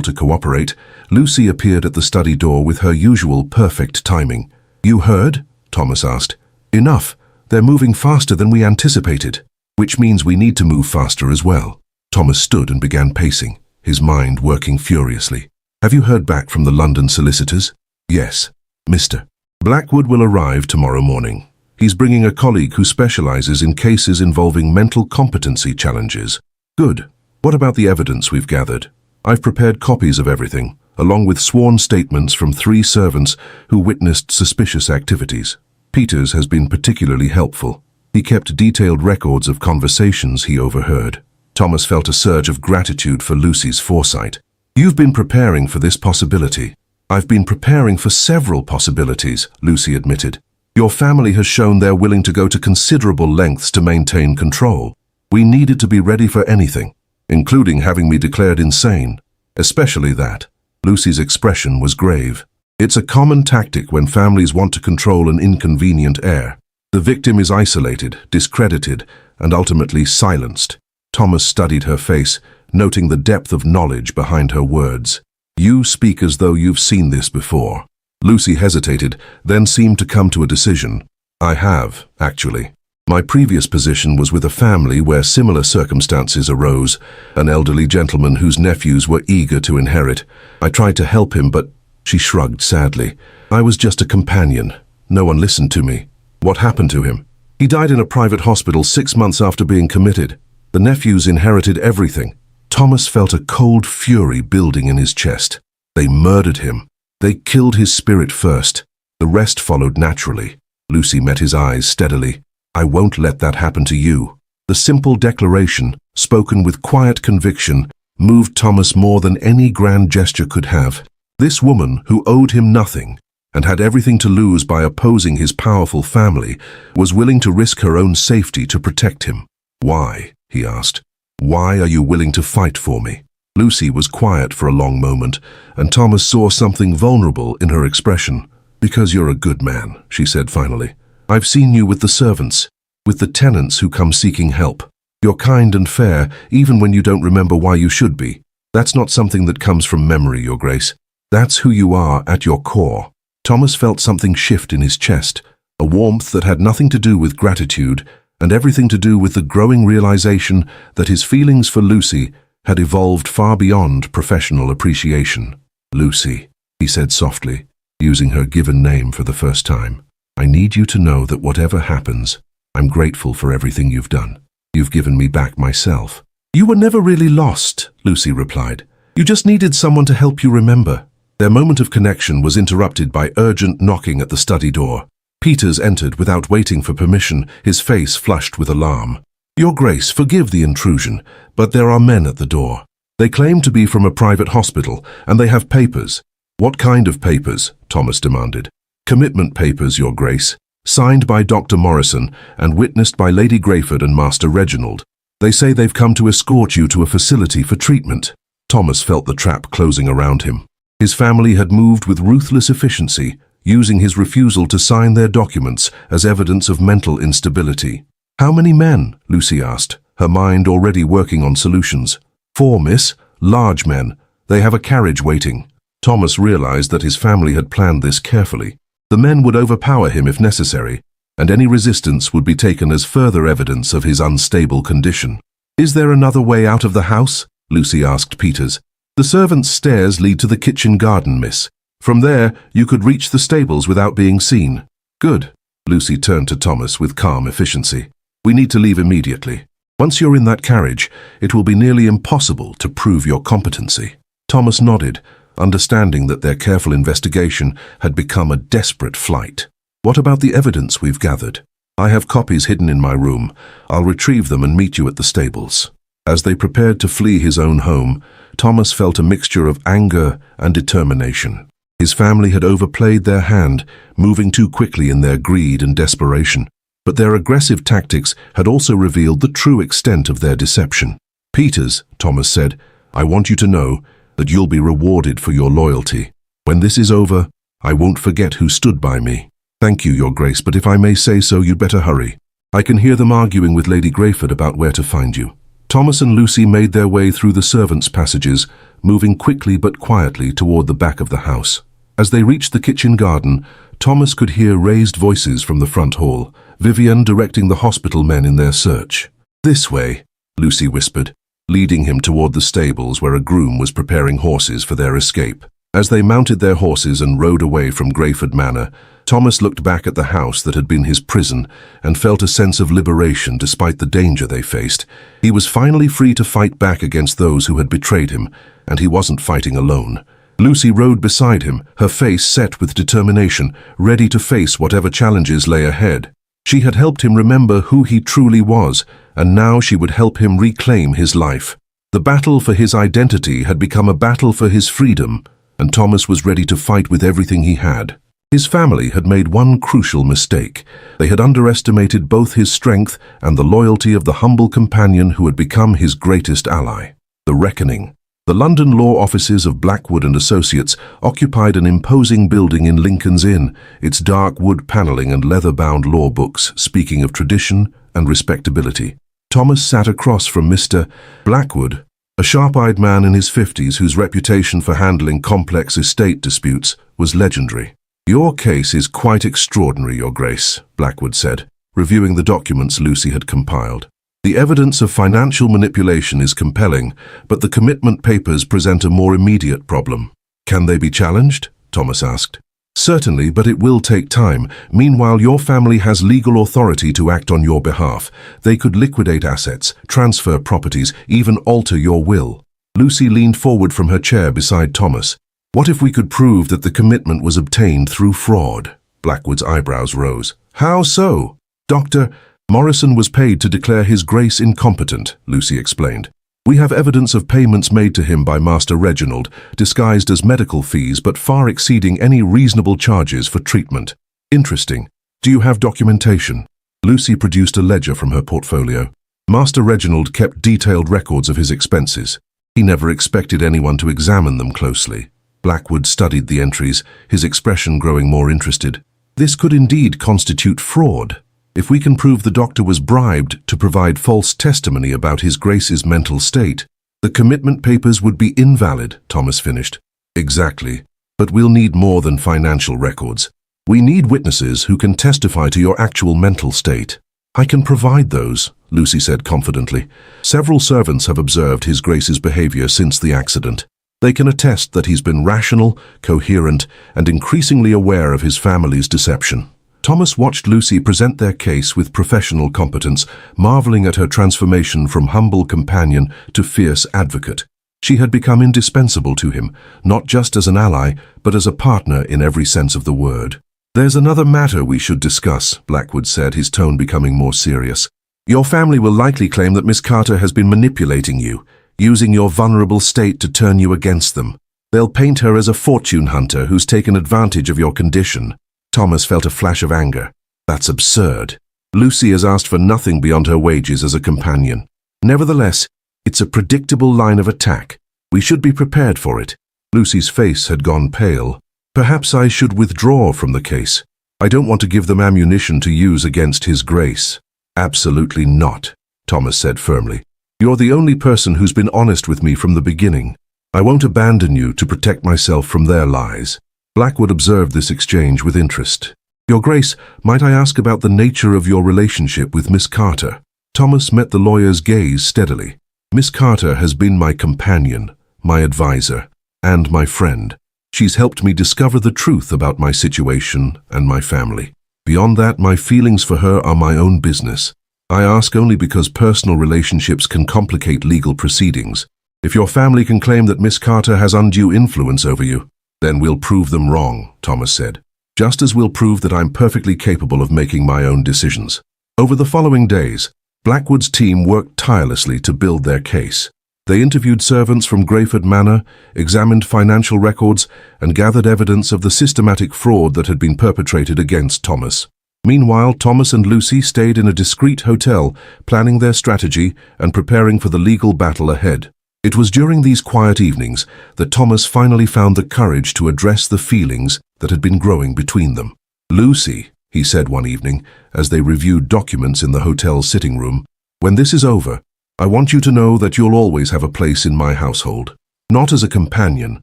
to cooperate, Lucy appeared at the study door with her usual perfect timing. "You heard?" Thomas asked. "Enough. They're moving faster than we anticipated." "Which means we need to move faster as well." Thomas stood and began pacing, his mind working furiously. "Have you heard back from the London solicitors?" "Yes, Mr. Blackwood will arrive tomorrow morning. He's bringing a colleague who specializes in cases involving mental competency challenges." "Good. What about the evidence we've gathered?" "I've prepared copies of everything, along with sworn statements from 3 servants who witnessed suspicious activities. Peters has been particularly helpful. He kept detailed records of conversations he overheard." Thomas felt a surge of gratitude for Lucy's foresight. "You've been preparing for this possibility." "I've been preparing for several possibilities," Lucy admitted. "Your family has shown they're willing to go to considerable lengths to maintain control. We needed to be ready for anything, including having me declared insane. Especially that." Lucy's expression was grave. "It's a common tactic when families want to control an inconvenient heir. The victim is isolated, discredited, and ultimately silenced." Thomas studied her face, noting the depth of knowledge behind her words. "You speak as though you've seen this before." Lucy hesitated, then seemed to come to a decision. "I have, actually. My previous position was with a family where similar circumstances arose, an elderly gentleman whose nephews were eager to inherit. I tried to help him, but..." She shrugged sadly. "I was just a companion. No one listened to me." "What happened to him?" "He died in a private hospital 6 months after being committed. The nephews inherited everything." Thomas felt a cold fury building in his chest. They murdered him. They killed his spirit first. The rest followed naturally. Lucy met his eyes steadily. "I won't let that happen to you." The simple declaration, spoken with quiet conviction, moved Thomas more than any grand gesture could have. This woman, who owed him nothing and had everything to lose by opposing his powerful family, was willing to risk her own safety to protect him. "Why?" he asked. "Why are you willing to fight for me?" Lucy was quiet for a long moment, and Thomas saw something vulnerable in her expression. "Because you're a good man," she said finally. "I've seen you with the servants, with the tenants who come seeking help. You're kind and fair, even when you don't remember why you should be. That's not something that comes from memory, Your Grace. That's who you are at your core." Thomas felt something shift in his chest, a warmth that had nothing to do with gratitude and everything to do with the growing realization that his feelings for Lucy had evolved far beyond professional appreciation. "Lucy," he said softly, using her given name for the first time, "I need you to know that whatever happens, I'm grateful for everything you've done. You've given me back myself." "You were never really lost," Lucy replied. "You just needed someone to help you remember." Their moment of connection was interrupted by urgent knocking at the study door. Peters entered without waiting for permission, his face flushed with alarm. "Your Grace, forgive the intrusion, but there are men at the door. They claim to be from a private hospital, and they have papers." "What kind of papers?" Thomas demanded. "Commitment papers, Your Grace, signed by Dr. Morrison and witnessed by Lady Grayford and Master Reginald. They say they've come to escort you to a facility for treatment." Thomas felt the trap closing around him. His family had moved with ruthless efficiency, using his refusal to sign their documents as evidence of mental instability. "How many men?" Lucy asked, her mind already working on solutions. "4, miss. Large men. They have a carriage waiting." Thomas realized that his family had planned this carefully. The men would overpower him if necessary, and any resistance would be taken as further evidence of his unstable condition. "Is there another way out of the house?" Lucy asked Peters. "The servants' stairs lead to the kitchen garden, miss. From there, you could reach the stables without being seen." "Good." Lucy turned to Thomas with calm efficiency. "We need to leave immediately. Once you're in that carriage, it will be nearly impossible to prove your competency." Thomas nodded, understanding that their careful investigation had become a desperate flight. "What about the evidence we've gathered?" "I have copies hidden in my room. I'll retrieve them and meet you at the stables." As they prepared to flee his own home, Thomas felt a mixture of anger and determination. His family had overplayed their hand, moving too quickly in their greed and desperation. But their aggressive tactics had also revealed the true extent of their deception. "Peters," Thomas said, "I want you to know that you'll be rewarded for your loyalty. When this is over, I won't forget who stood by me." "Thank you, Your Grace, but if I may say so, you'd better hurry. I can hear them arguing with Lady Grayford about where to find you." Thomas and Lucy made their way through the servants' passages, moving quickly but quietly toward the back of the house. As they reached the kitchen garden, Thomas could hear raised voices from the front hall, Vivian directing the hospital men in their search. "This way," Lucy whispered, leading him toward the stables where a groom was preparing horses for their escape. As they mounted their horses and rode away from Grayford Manor, Thomas looked back at the house that had been his prison and felt a sense of liberation despite the danger they faced. He was finally free to fight back against those who had betrayed him, and he wasn't fighting alone. Lucy rode beside him, her face set with determination, ready to face whatever challenges lay ahead. She had helped him remember who he truly was, and now she would help him reclaim his life. The battle for his identity had become a battle for his freedom, and Thomas was ready to fight with everything he had. His family had made one crucial mistake. They had underestimated both his strength and the loyalty of the humble companion who had become his greatest ally. The reckoning. The London law offices of Blackwood and Associates occupied an imposing building in Lincoln's Inn, its dark wood paneling and leather-bound law books speaking of tradition and respectability. Thomas sat across from Mr. Blackwood, a sharp-eyed man in his 50s whose reputation for handling complex estate disputes was legendary. "Your case is quite extraordinary, Your Grace," Blackwood said, reviewing the documents Lucy had compiled. "The evidence of financial manipulation is compelling, but the commitment papers present a more immediate problem." "Can they be challenged?" Thomas asked. "Certainly, but it will take time. Meanwhile, your family has legal authority to act on your behalf. They could liquidate assets, transfer properties, even alter your will." Lucy leaned forward from her chair beside Thomas. "What if we could prove that the commitment was obtained through fraud?" Blackwood's eyebrows rose. "How so?" "Dr. Morrison was paid to declare His Grace incompetent," Lucy explained. "We have evidence of payments made to him by Master Reginald, disguised as medical fees but far exceeding any reasonable charges for treatment." "Interesting. Do you have documentation?" Lucy produced a ledger from her portfolio. "Master Reginald kept detailed records of his expenses. He never expected anyone to examine them closely." Blackwood studied the entries, his expression growing more interested. "This could indeed constitute fraud. If we can prove the doctor was bribed to provide false testimony about His Grace's mental state, the commitment papers would be invalid," Thomas finished. "Exactly. But we'll need more than financial records. We need witnesses who can testify to your actual mental state." "I can provide those," Lucy said confidently. "Several servants have observed His Grace's behavior since the accident. They can attest that he's been rational, coherent, and increasingly aware of his family's deception." Thomas watched Lucy present their case with professional competence, marveling at her transformation from humble companion to fierce advocate. She had become indispensable to him, not just as an ally, but as a partner in every sense of the word. "There's another matter we should discuss," Blackwood said, his tone becoming more serious. "Your family will likely claim that Miss Carter has been manipulating you, using your vulnerable state to turn you against them. They'll paint her as a fortune hunter who's taken advantage of your condition." Thomas felt a flash of anger. "That's absurd. Lucy has asked for nothing beyond her wages as a companion. Nevertheless, it's a predictable line of attack. We should be prepared for it." Lucy's face had gone pale. "Perhaps I should withdraw from the case. I don't want to give them ammunition to use against His Grace." "Absolutely not," Thomas said firmly. "You're the only person who's been honest with me from the beginning. I won't abandon you to protect myself from their lies." Blackwood observed this exchange with interest. "Your Grace, might I ask about the nature of your relationship with Miss Carter?" Thomas met the lawyer's gaze steadily. "Miss Carter has been my companion, my advisor, and my friend. She's helped me discover the truth about my situation and my family. Beyond that, my feelings for her are my own business. I ask only because personal relationships can complicate legal proceedings. If your family can claim that Miss Carter has undue influence over you, then we'll prove them wrong," Thomas said. "Just as we'll prove that I'm perfectly capable of making my own decisions." Over the following days, Blackwood's team worked tirelessly to build their case. They interviewed servants from Grayford Manor, examined financial records, and gathered evidence of the systematic fraud that had been perpetrated against Thomas. Meanwhile, Thomas and Lucy stayed in a discreet hotel, planning their strategy and preparing for the legal battle ahead. It was during these quiet evenings that Thomas finally found the courage to address the feelings that had been growing between them. "Lucy," he said one evening, as they reviewed documents in the hotel's sitting room, "when this is over, I want you to know that you'll always have a place in my household. Not as a companion,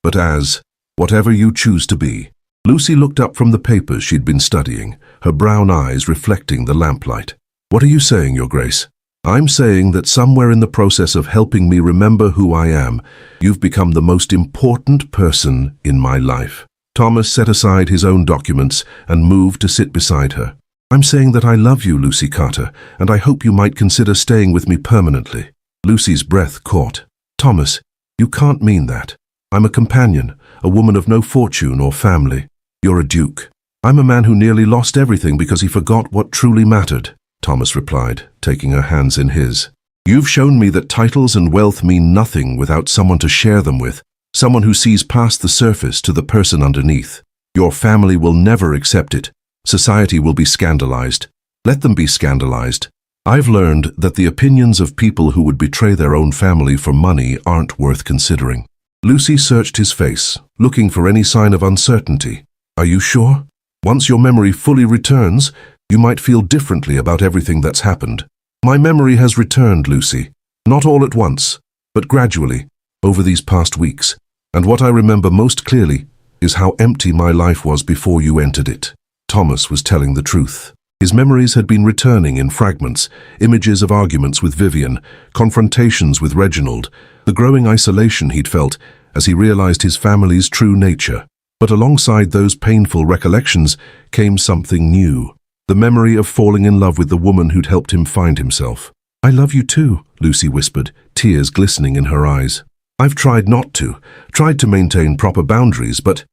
but as whatever you choose to be." Lucy looked up from the papers she'd been studying, her brown eyes reflecting the lamplight. "What are you saying, Your Grace?" "I'm saying that somewhere in the process of helping me remember who I am, you've become the most important person in my life." Thomas set aside his own documents and moved to sit beside her. "I'm saying that I love you, Lucy Carter, and I hope you might consider staying with me permanently." Lucy's breath caught. "Thomas, you can't mean that. I'm a companion, a woman of no fortune or family. You're a duke. I'm a man who nearly lost everything because he forgot what truly mattered," Thomas replied, taking her hands in his. "You've shown me that titles and wealth mean nothing without someone to share them with, someone who sees past the surface to the person underneath. Your family will never accept it. Society will be scandalized. Let them be scandalized. I've learned that the opinions of people who would betray their own family for money aren't worth considering." Lucy searched his face, looking for any sign of uncertainty. "Are you sure? Once your memory fully returns, you might feel differently about everything that's happened." "My memory has returned, Lucy. Not all at once, but gradually, over these past weeks. And what I remember most clearly is how empty my life was before you entered it." Thomas was telling the truth. His memories had been returning in fragments, images of arguments with Vivian, confrontations with Reginald, the growing isolation he'd felt as he realized his family's true nature. But alongside those painful recollections came something new, the memory of falling in love with the woman who'd helped him find himself. "I love you too," Lucy whispered, tears glistening in her eyes. "I've tried not to, tried to maintain proper boundaries, but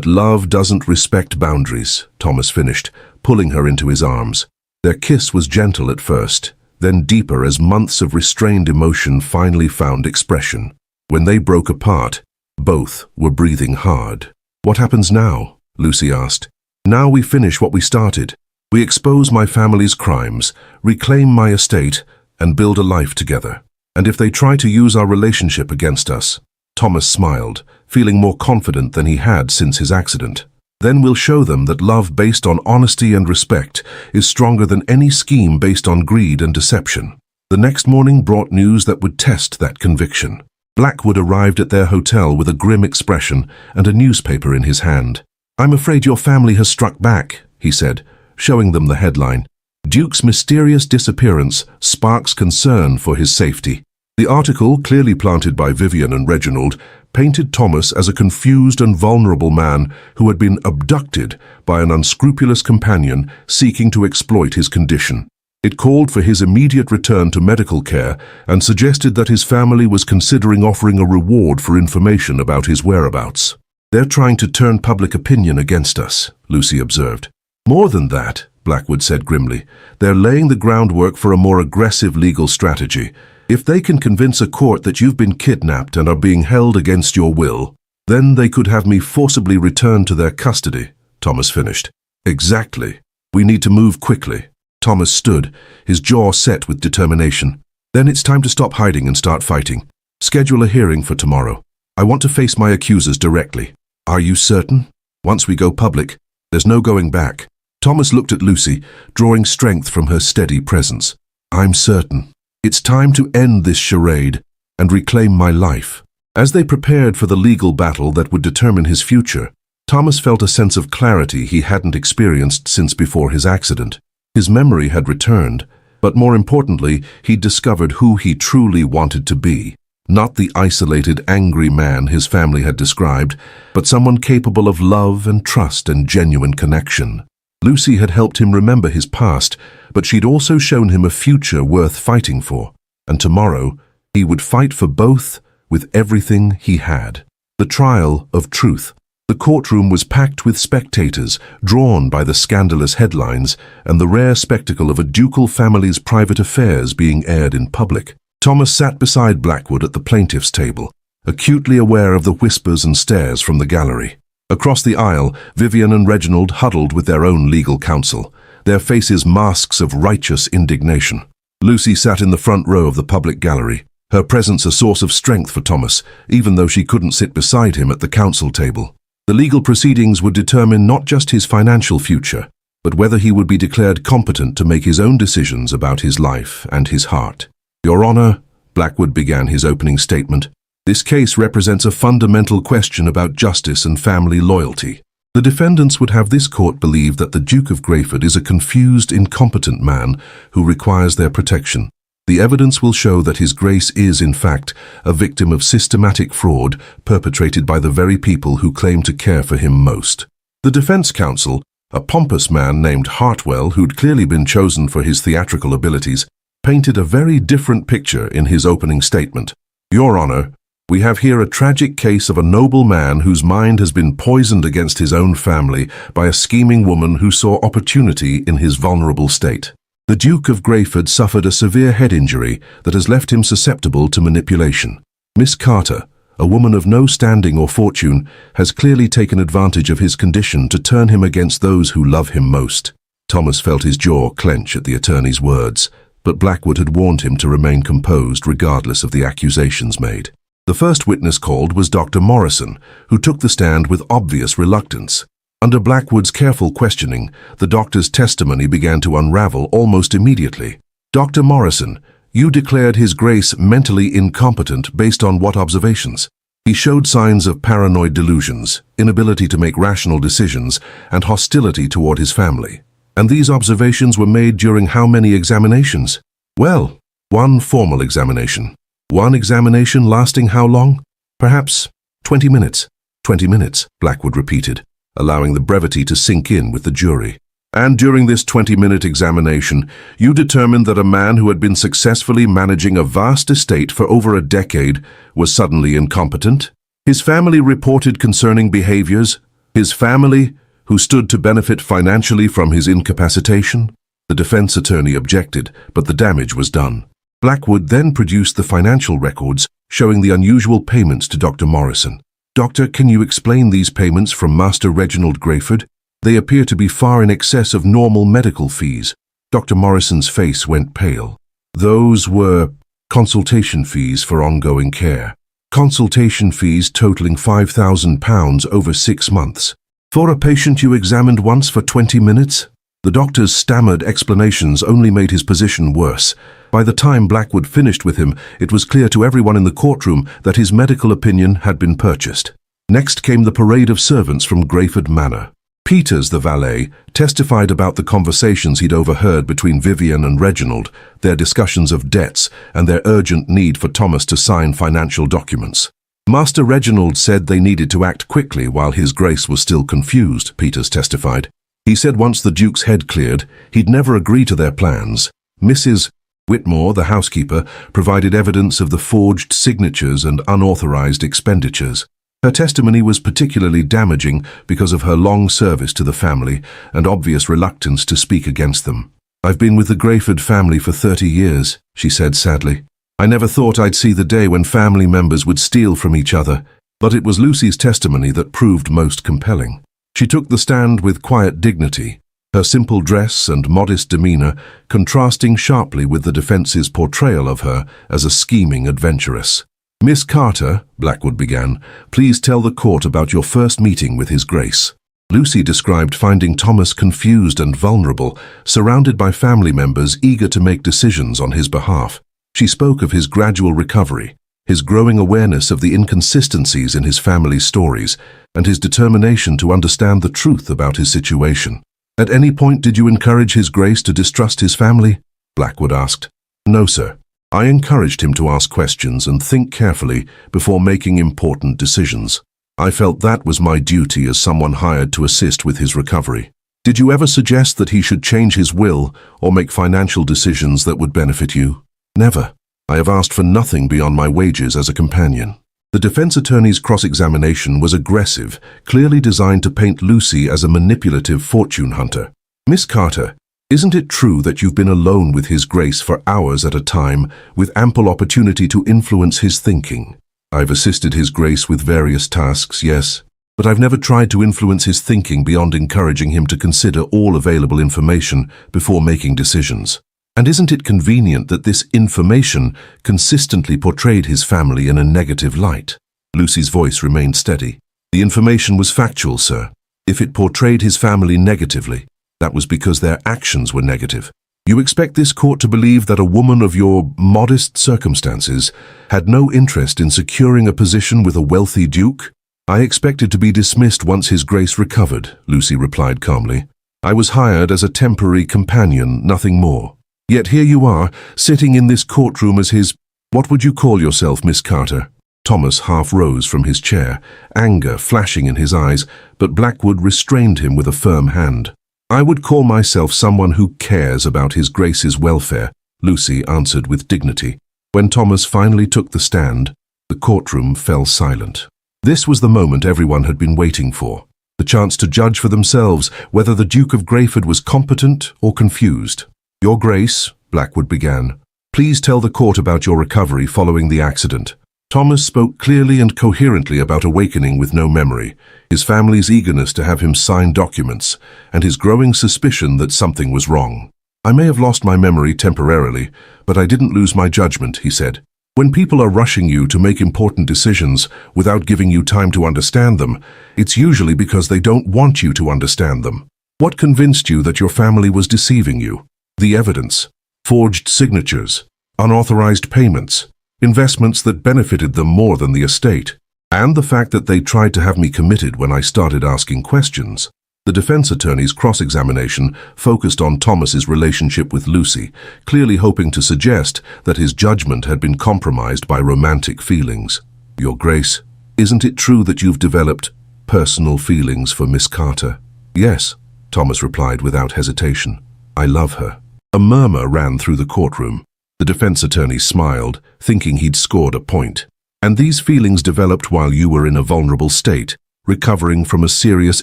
love doesn't respect boundaries," Thomas finished, pulling her into his arms. Their kiss was gentle at first, then deeper as months of restrained emotion finally found expression. When they broke apart, both were breathing hard. "What happens now?" Lucy asked. "Now we finish what we started. We expose my family's crimes, reclaim my estate, and build a life together. And if they try to use our relationship against us," Thomas smiled, feeling more confident than he had since his accident, "then we'll show them that love based on honesty and respect is stronger than any scheme based on greed and deception." The next morning brought news that would test that conviction. Blackwood arrived at their hotel with a grim expression and a newspaper in his hand. "I'm afraid your family has struck back," he said, showing them the headline. "Duke's mysterious disappearance sparks concern for his safety." The article, clearly planted by Vivian and Reginald, painted Thomas as a confused and vulnerable man who had been abducted by an unscrupulous companion seeking to exploit his condition. It called for his immediate return to medical care and suggested that his family was considering offering a reward for information about his whereabouts. "They're trying to turn public opinion against us," Lucy observed. "More than that," Blackwood said grimly, "they're laying the groundwork for a more aggressive legal strategy. If they can convince a court that you've been kidnapped and are being held against your will, then they could have me forcibly returned to their custody," Thomas finished. "Exactly. We need to move quickly." Thomas stood, his jaw set with determination. "Then it's time to stop hiding and start fighting. Schedule a hearing for tomorrow. I want to face my accusers directly." "Are you certain? Once we go public, there's no going back." Thomas looked at Lucy, drawing strength from her steady presence. "I'm certain. It's time to end this charade and reclaim my life." As they prepared for the legal battle that would determine his future, Thomas felt a sense of clarity he hadn't experienced since before his accident. His memory had returned, but more importantly, he'd discovered who he truly wanted to be. Not the isolated, angry man his family had described, but someone capable of love and trust and genuine connection. Lucy had helped him remember his past, but she'd also shown him a future worth fighting for. And tomorrow, he would fight for both with everything he had. The trial of truth. The courtroom was packed with spectators, drawn by the scandalous headlines and the rare spectacle of a ducal family's private affairs being aired in public. Thomas sat beside Blackwood at the plaintiff's table, acutely aware of the whispers and stares from the gallery. Across the aisle, Vivian and Reginald huddled with their own legal counsel, their faces masks of righteous indignation. Lucy sat in the front row of the public gallery, her presence a source of strength for Thomas, even though she couldn't sit beside him at the counsel table. The legal proceedings would determine not just his financial future, but whether he would be declared competent to make his own decisions about his life and his heart. Your Honor, Blackwood began his opening statement, this case represents a fundamental question about justice and family loyalty. The defendants would have this court believe that the Duke of Greyford is a confused, incompetent man who requires their protection. The evidence will show that His Grace is, in fact, a victim of systematic fraud perpetrated by the very people who claim to care for him most. The defense counsel, a pompous man named Hartwell, who'd clearly been chosen for his theatrical abilities, painted a very different picture in his opening statement. Your Honor, we have here a tragic case of a noble man whose mind has been poisoned against his own family by a scheming woman who saw opportunity in his vulnerable state. The Duke of Greyford suffered a severe head injury that has left him susceptible to manipulation. Miss Carter, a woman of no standing or fortune, has clearly taken advantage of his condition to turn him against those who love him most. Thomas felt his jaw clench at the attorney's words, but Blackwood had warned him to remain composed regardless of the accusations made. The first witness called was Dr. Morrison, who took the stand with obvious reluctance. Under Blackwood's careful questioning, the doctor's testimony began to unravel almost immediately. Dr. Morrison, you declared His Grace mentally incompetent based on what observations? He showed signs of paranoid delusions, inability to make rational decisions, and hostility toward his family. And these observations were made during how many examinations? Well, one formal examination. One examination lasting how long? Perhaps 20 minutes. 20 minutes, Blackwood repeated, allowing the brevity to sink in with the jury. And during this 20-minute examination, you determined that a man who had been successfully managing a vast estate for over a decade was suddenly incompetent? His family reported concerning behaviors? His family, who stood to benefit financially from his incapacitation? The defense attorney objected, but the damage was done. Blackwood then produced the financial records showing the unusual payments to Dr. Morrison. Doctor, can you explain these payments from Master Reginald Greyford? They appear to be far in excess of normal medical fees. Dr. Morrison's face went pale. Those were consultation fees for ongoing care. Consultation fees totaling £5,000 over 6 months. For a patient you examined once for 20 minutes? The doctor's stammered explanations only made his position worse. By the time Blackwood finished with him, it was clear to everyone in the courtroom that his medical opinion had been purchased. Next came the parade of servants from Greyford Manor. Peters, the valet, testified about the conversations he'd overheard between Vivian and Reginald, their discussions of debts, and their urgent need for Thomas to sign financial documents. Master Reginald said they needed to act quickly while His Grace was still confused, Peters testified. He said once the Duke's head cleared, he'd never agree to their plans. Mrs. Whitmore, the housekeeper, provided evidence of the forged signatures and unauthorized expenditures. Her testimony was particularly damaging because of her long service to the family and obvious reluctance to speak against them. I've been with the Greyford family for 30 years, she said sadly. I never thought I'd see the day when family members would steal from each other, but it was Lucy's testimony that proved most compelling. She took the stand with quiet dignity, her simple dress and modest demeanor contrasting sharply with the defense's portrayal of her as a scheming adventuress. Miss Carter, Blackwood began, please tell the court about your first meeting with His Grace. Lucy described finding Thomas confused and vulnerable, surrounded by family members eager to make decisions on his behalf. She spoke of his gradual recovery, his growing awareness of the inconsistencies in his family's stories, and his determination to understand the truth about his situation. At any point did you encourage His Grace to distrust his family? Blackwood asked. No, sir. I encouraged him to ask questions and think carefully before making important decisions. I felt that was my duty as someone hired to assist with his recovery. Did you ever suggest that he should change his will or make financial decisions that would benefit you? Never. I have asked for nothing beyond my wages as a companion. The defense attorney's cross-examination was aggressive, clearly designed to paint Lucy as a manipulative fortune hunter. Miss Carter, isn't it true that you've been alone with His Grace for hours at a time, with ample opportunity to influence his thinking? I've assisted His Grace with various tasks, yes, but I've never tried to influence his thinking beyond encouraging him to consider all available information before making decisions. And isn't it convenient that this information consistently portrayed his family in a negative light? Lucy's voice remained steady. The information was factual, sir. If it portrayed his family negatively, that was because their actions were negative. You expect this court to believe that a woman of your modest circumstances had no interest in securing a position with a wealthy duke? I expected to be dismissed once His Grace recovered, Lucy replied calmly. I was hired as a temporary companion, nothing more. Yet here you are, sitting in this courtroom as his— What would you call yourself, Miss Carter? Thomas half rose from his chair, anger flashing in his eyes, but Blackwood restrained him with a firm hand. I would call myself someone who cares about His Grace's welfare, Lucy answered with dignity. When Thomas finally took the stand, the courtroom fell silent. This was the moment everyone had been waiting for, the chance to judge for themselves whether the Duke of Greyford was competent or confused. Your Grace, Blackwood began, please tell the court about your recovery following the accident. Thomas spoke clearly and coherently about awakening with no memory, his family's eagerness to have him sign documents, and his growing suspicion that something was wrong. I may have lost my memory temporarily, but I didn't lose my judgment, he said. When people are rushing you to make important decisions without giving you time to understand them, it's usually because they don't want you to understand them. What convinced you that your family was deceiving you? The evidence, forged signatures, unauthorized payments, investments that benefited them more than the estate, and the fact that they tried to have me committed when I started asking questions. The defense attorney's cross-examination focused on Thomas's relationship with Lucy, clearly hoping to suggest that his judgment had been compromised by romantic feelings. Your Grace, isn't it true that you've developed personal feelings for Miss Carter? Yes, Thomas replied without hesitation. I love her. A murmur ran through the courtroom. The defense attorney smiled, thinking he'd scored a point. And these feelings developed while you were in a vulnerable state, recovering from a serious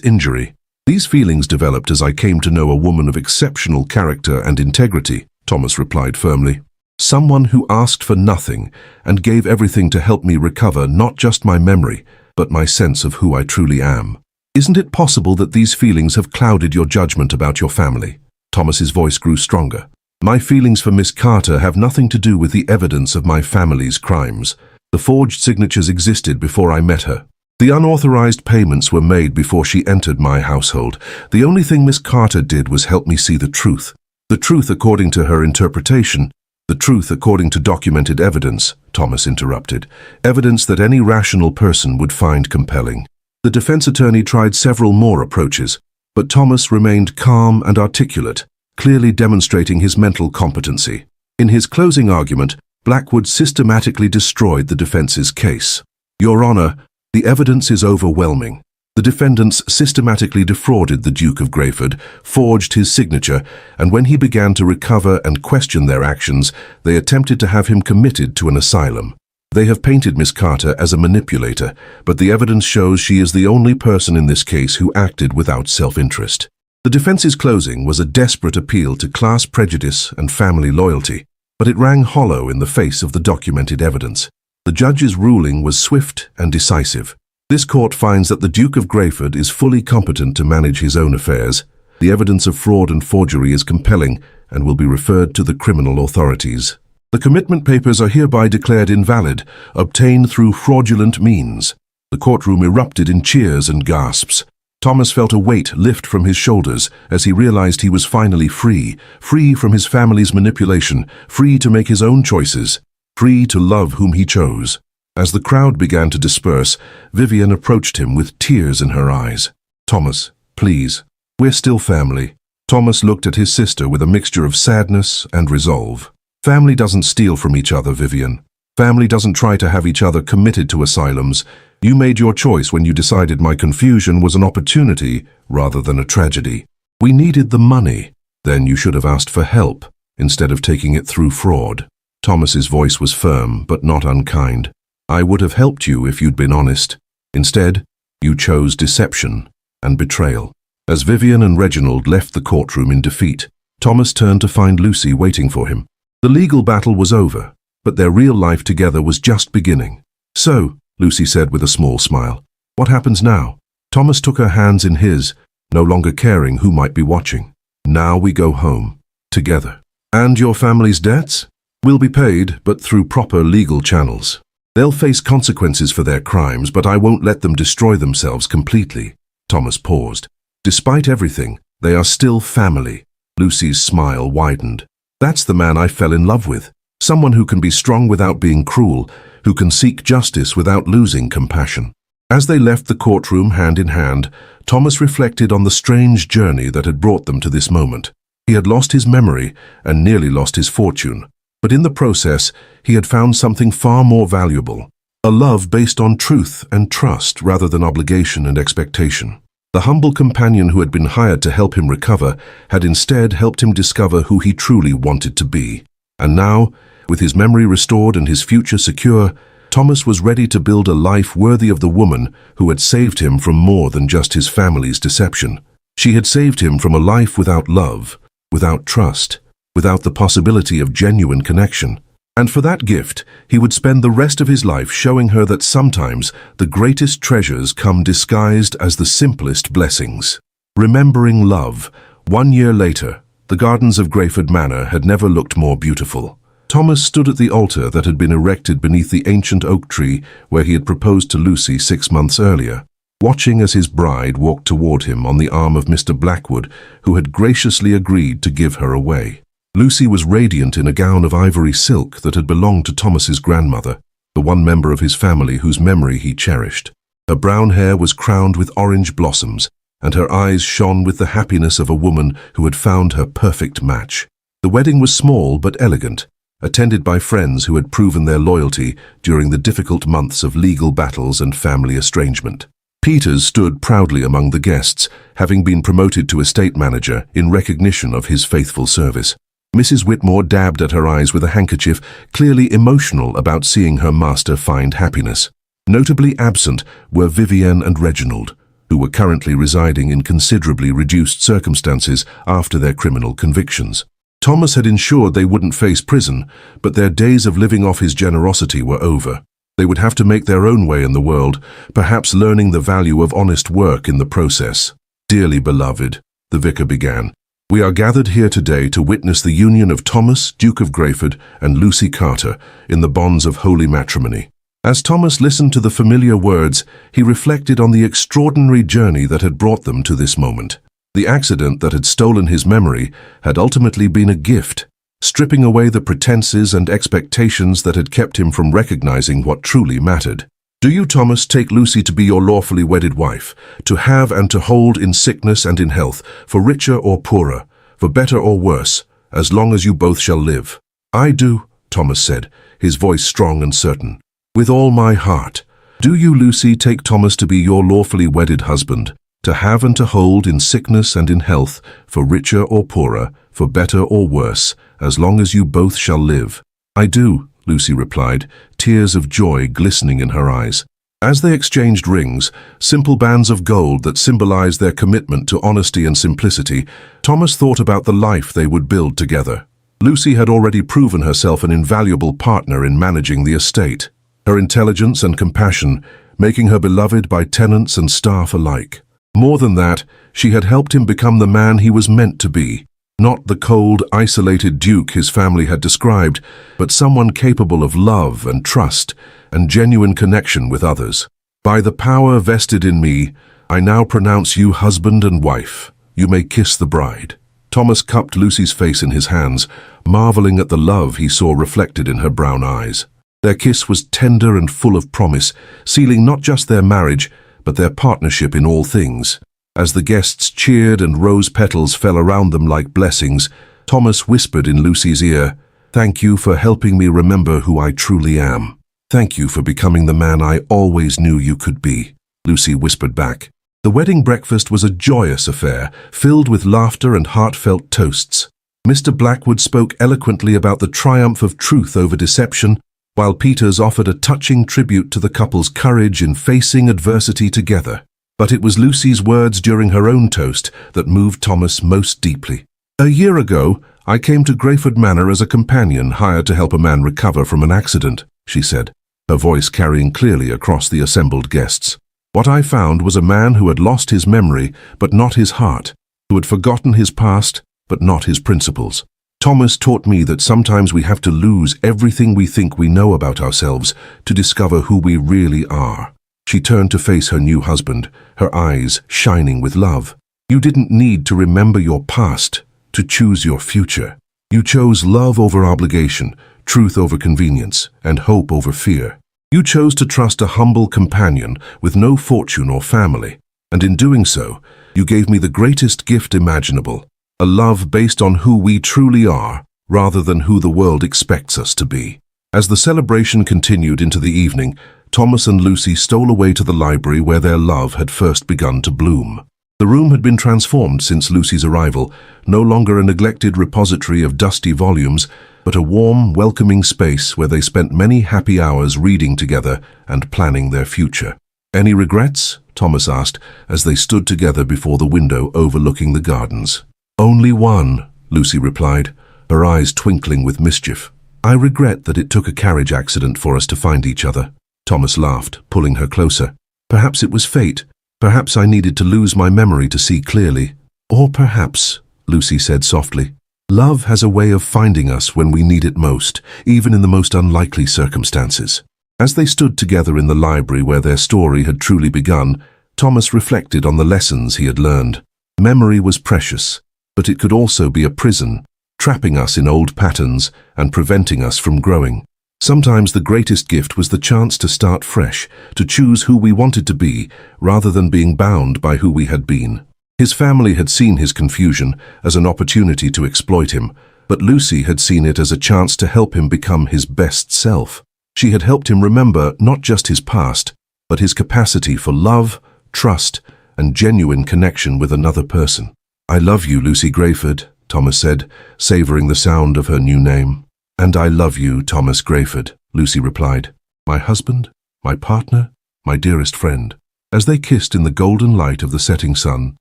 injury. These feelings developed as I came to know a woman of exceptional character and integrity, Thomas replied firmly. Someone who asked for nothing and gave everything to help me recover not just my memory, but my sense of who I truly am. Isn't it possible that these feelings have clouded your judgment about your family? Thomas's voice grew stronger. My feelings for Miss Carter have nothing to do with the evidence of my family's crimes. The forged signatures existed before I met her. The unauthorized payments were made before she entered my household. The only thing Miss Carter did was help me see the truth. The truth according to her interpretation. The truth according to documented evidence, Thomas interrupted. Evidence that any rational person would find compelling. The defense attorney tried several more approaches, but Thomas remained calm and articulate, clearly demonstrating his mental competency. In his closing argument, Blackwood systematically destroyed the defense's case. Your Honor, the evidence is overwhelming. The defendants systematically defrauded the Duke of Greyford, forged his signature, and when he began to recover and question their actions, they attempted to have him committed to an asylum. They have painted Miss Carter as a manipulator, but the evidence shows she is the only person in this case who acted without self-interest. The defense's closing was a desperate appeal to class prejudice and family loyalty, but it rang hollow in the face of the documented evidence. The judge's ruling was swift and decisive. This court finds that the Duke of Greyford is fully competent to manage his own affairs. The evidence of fraud and forgery is compelling and will be referred to the criminal authorities. The commitment papers are hereby declared invalid, obtained through fraudulent means. The courtroom erupted in cheers and gasps. Thomas felt a weight lift from his shoulders as he realized he was finally free from his family's manipulation, free to make his own choices, free to love whom he chose. As the crowd began to disperse, Vivian approached him with tears in her eyes. Thomas, please, we're still family. Thomas looked at his sister with a mixture of sadness and resolve. Family doesn't steal from each other, Vivian. Family doesn't try to have each other committed to asylums. You made your choice when you decided my confusion was an opportunity rather than a tragedy. We needed the money. Then you should have asked for help instead of taking it through fraud. Thomas's voice was firm but not unkind. I would have helped you if you'd been honest. Instead, you chose deception and betrayal. As Vivian and Reginald left the courtroom in defeat, Thomas turned to find Lucy waiting for him. The legal battle was over, but their real life together was just beginning. So, Lucy said with a small smile, what happens now? Thomas took her hands in his, no longer caring who might be watching. Now we go home, together. And your family's debts? Will be paid, but through proper legal channels. They'll face consequences for their crimes, but I won't let them destroy themselves completely. Thomas paused. Despite everything, they are still family. Lucy's smile widened. That's the man I fell in love with. Someone who can be strong without being cruel, who can seek justice without losing compassion." As they left the courtroom hand in hand, Thomas reflected on the strange journey that had brought them to this moment. He had lost his memory and nearly lost his fortune, but in the process, he had found something far more valuable: a love based on truth and trust rather than obligation and expectation. The humble companion who had been hired to help him recover had instead helped him discover who he truly wanted to be. And now, with his memory restored and his future secure, Thomas was ready to build a life worthy of the woman who had saved him from more than just his family's deception. She had saved him from a life without love, without trust, without the possibility of genuine connection. And for that gift, he would spend the rest of his life showing her that sometimes the greatest treasures come disguised as the simplest blessings. Remembering love, 1 year later, the gardens of Grayford Manor had never looked more beautiful. Thomas stood at the altar that had been erected beneath the ancient oak tree where he had proposed to Lucy 6 months earlier, watching as his bride walked toward him on the arm of Mr. Blackwood, who had graciously agreed to give her away. Lucy was radiant in a gown of ivory silk that had belonged to Thomas's grandmother, the one member of his family whose memory he cherished. Her brown hair was crowned with orange blossoms, and her eyes shone with the happiness of a woman who had found her perfect match. The wedding was small but elegant, attended by friends who had proven their loyalty during the difficult months of legal battles and family estrangement. Peters stood proudly among the guests, having been promoted to estate manager in recognition of his faithful service. Mrs. Whitmore dabbed at her eyes with a handkerchief, clearly emotional about seeing her master find happiness. Notably absent were Vivienne and Reginald, who were currently residing in considerably reduced circumstances after their criminal convictions. Thomas had ensured they wouldn't face prison, but their days of living off his generosity were over. They would have to make their own way in the world, perhaps learning the value of honest work in the process. "Dearly beloved," the vicar began, "we are gathered here today to witness the union of Thomas, Duke of Grayford, and Lucy Carter in the bonds of holy matrimony." As Thomas listened to the familiar words, he reflected on the extraordinary journey that had brought them to this moment. The accident that had stolen his memory had ultimately been a gift, stripping away the pretenses and expectations that had kept him from recognizing what truly mattered. "Do you, Thomas, take Lucy to be your lawfully wedded wife, to have and to hold in sickness and in health, for richer or poorer, for better or worse, as long as you both shall live?" "I do," Thomas said, his voice strong and certain. "With all my heart." "Do you, Lucy, take Thomas to be your lawfully wedded husband, to have and to hold in sickness and in health, for richer or poorer, for better or worse, as long as you both shall live?" "I do," Lucy replied, tears of joy glistening in her eyes. As they exchanged rings, simple bands of gold that symbolized their commitment to honesty and simplicity, Thomas thought about the life they would build together. Lucy had already proven herself an invaluable partner in managing the estate, her intelligence and compassion making her beloved by tenants and staff alike. More than that, she had helped him become the man he was meant to be, not the cold, isolated duke his family had described, but someone capable of love and trust and genuine connection with others. "By the power vested in me, I now pronounce you husband and wife. You may kiss the bride." Thomas cupped Lucy's face in his hands, marveling at the love he saw reflected in her brown eyes. Their kiss was tender and full of promise, sealing not just their marriage, but their partnership in all things. As the guests cheered and rose petals fell around them like blessings, Thomas whispered in Lucy's ear, "Thank you for helping me remember who I truly am. Thank you for becoming the man I always knew you could be," Lucy whispered back. The wedding breakfast was a joyous affair, filled with laughter and heartfelt toasts. Mr. Blackwood spoke eloquently about the triumph of truth over deception, while Peters offered a touching tribute to the couple's courage in facing adversity together. But it was Lucy's words during her own toast that moved Thomas most deeply. "A year ago, I came to Grayford Manor as a companion hired to help a man recover from an accident," she said, her voice carrying clearly across the assembled guests. "What I found was a man who had lost his memory, but not his heart, who had forgotten his past, but not his principles. Thomas taught me that sometimes we have to lose everything we think we know about ourselves to discover who we really are." She turned to face her new husband, her eyes shining with love. "You didn't need to remember your past to choose your future. You chose love over obligation, truth over convenience, and hope over fear. You chose to trust a humble companion with no fortune or family, and in doing so, you gave me the greatest gift imaginable, a love based on who we truly are, rather than who the world expects us to be. As the celebration continued into the evening, Thomas and Lucy stole away to the library where their love had first begun to bloom. The room had been transformed since Lucy's arrival, no longer a neglected repository of dusty volumes, but a warm, welcoming space where they spent many happy hours reading together and planning their future. "Any regrets?" Thomas asked as they stood together before the window overlooking the gardens. "Only one," Lucy replied, her eyes twinkling with mischief. "I regret that it took a carriage accident for us to find each other." Thomas laughed, pulling her closer. "Perhaps it was fate. Perhaps I needed to lose my memory to see clearly. Or perhaps," Lucy said softly, "love has a way of finding us when we need it most, even in the most unlikely circumstances." As they stood together in the library where their story had truly begun, Thomas reflected on the lessons he had learned. Memory was precious, but it could also be a prison, trapping us in old patterns and preventing us from growing. Sometimes the greatest gift was the chance to start fresh, to choose who we wanted to be, rather than being bound by who we had been. His family had seen his confusion as an opportunity to exploit him, but Lucy had seen it as a chance to help him become his best self. She had helped him remember not just his past, but his capacity for love, trust, and genuine connection with another person. "I love you, Lucy Grayford," Thomas said, savoring the sound of her new name. "And I love you, Thomas Grayford," Lucy replied. "My husband, my partner, my dearest friend." As they kissed in the golden light of the setting sun,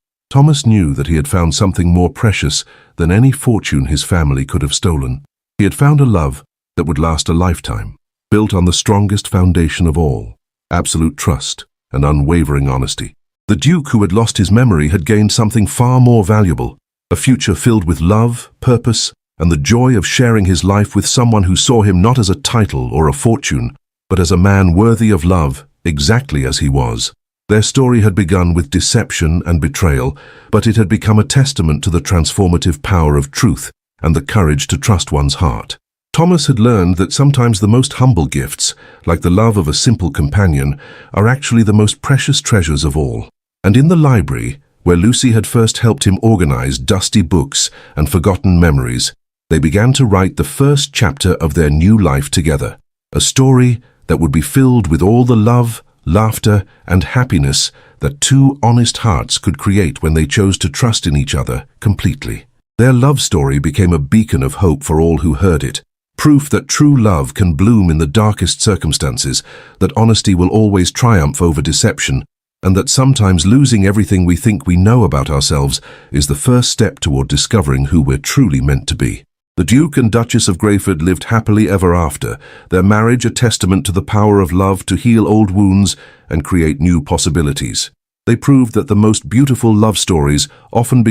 Thomas knew that he had found something more precious than any fortune his family could have stolen. He had found a love that would last a lifetime, built on the strongest foundation of all, absolute trust and unwavering honesty. The Duke who had lost his memory had gained something far more valuable, a future filled with love, purpose, and the joy of sharing his life with someone who saw him not as a title or a fortune, but as a man worthy of love, exactly as he was. Their story had begun with deception and betrayal, but it had become a testament to the transformative power of truth and the courage to trust one's heart. Thomas had learned that sometimes the most humble gifts, like the love of a simple companion, are actually the most precious treasures of all. And in the library, where Lucy had first helped him organize dusty books and forgotten memories, they began to write the first chapter of their new life together, a story that would be filled with all the love, laughter, and happiness that two honest hearts could create when they chose to trust in each other completely. Their love story became a beacon of hope for all who heard it, proof that true love can bloom in the darkest circumstances, that honesty will always triumph over deception, and that sometimes losing everything we think we know about ourselves is the first step toward discovering who we're truly meant to be. The Duke and Duchess of Grayford lived happily ever after, their marriage a testament to the power of love to heal old wounds and create new possibilities. They proved that the most beautiful love stories often begin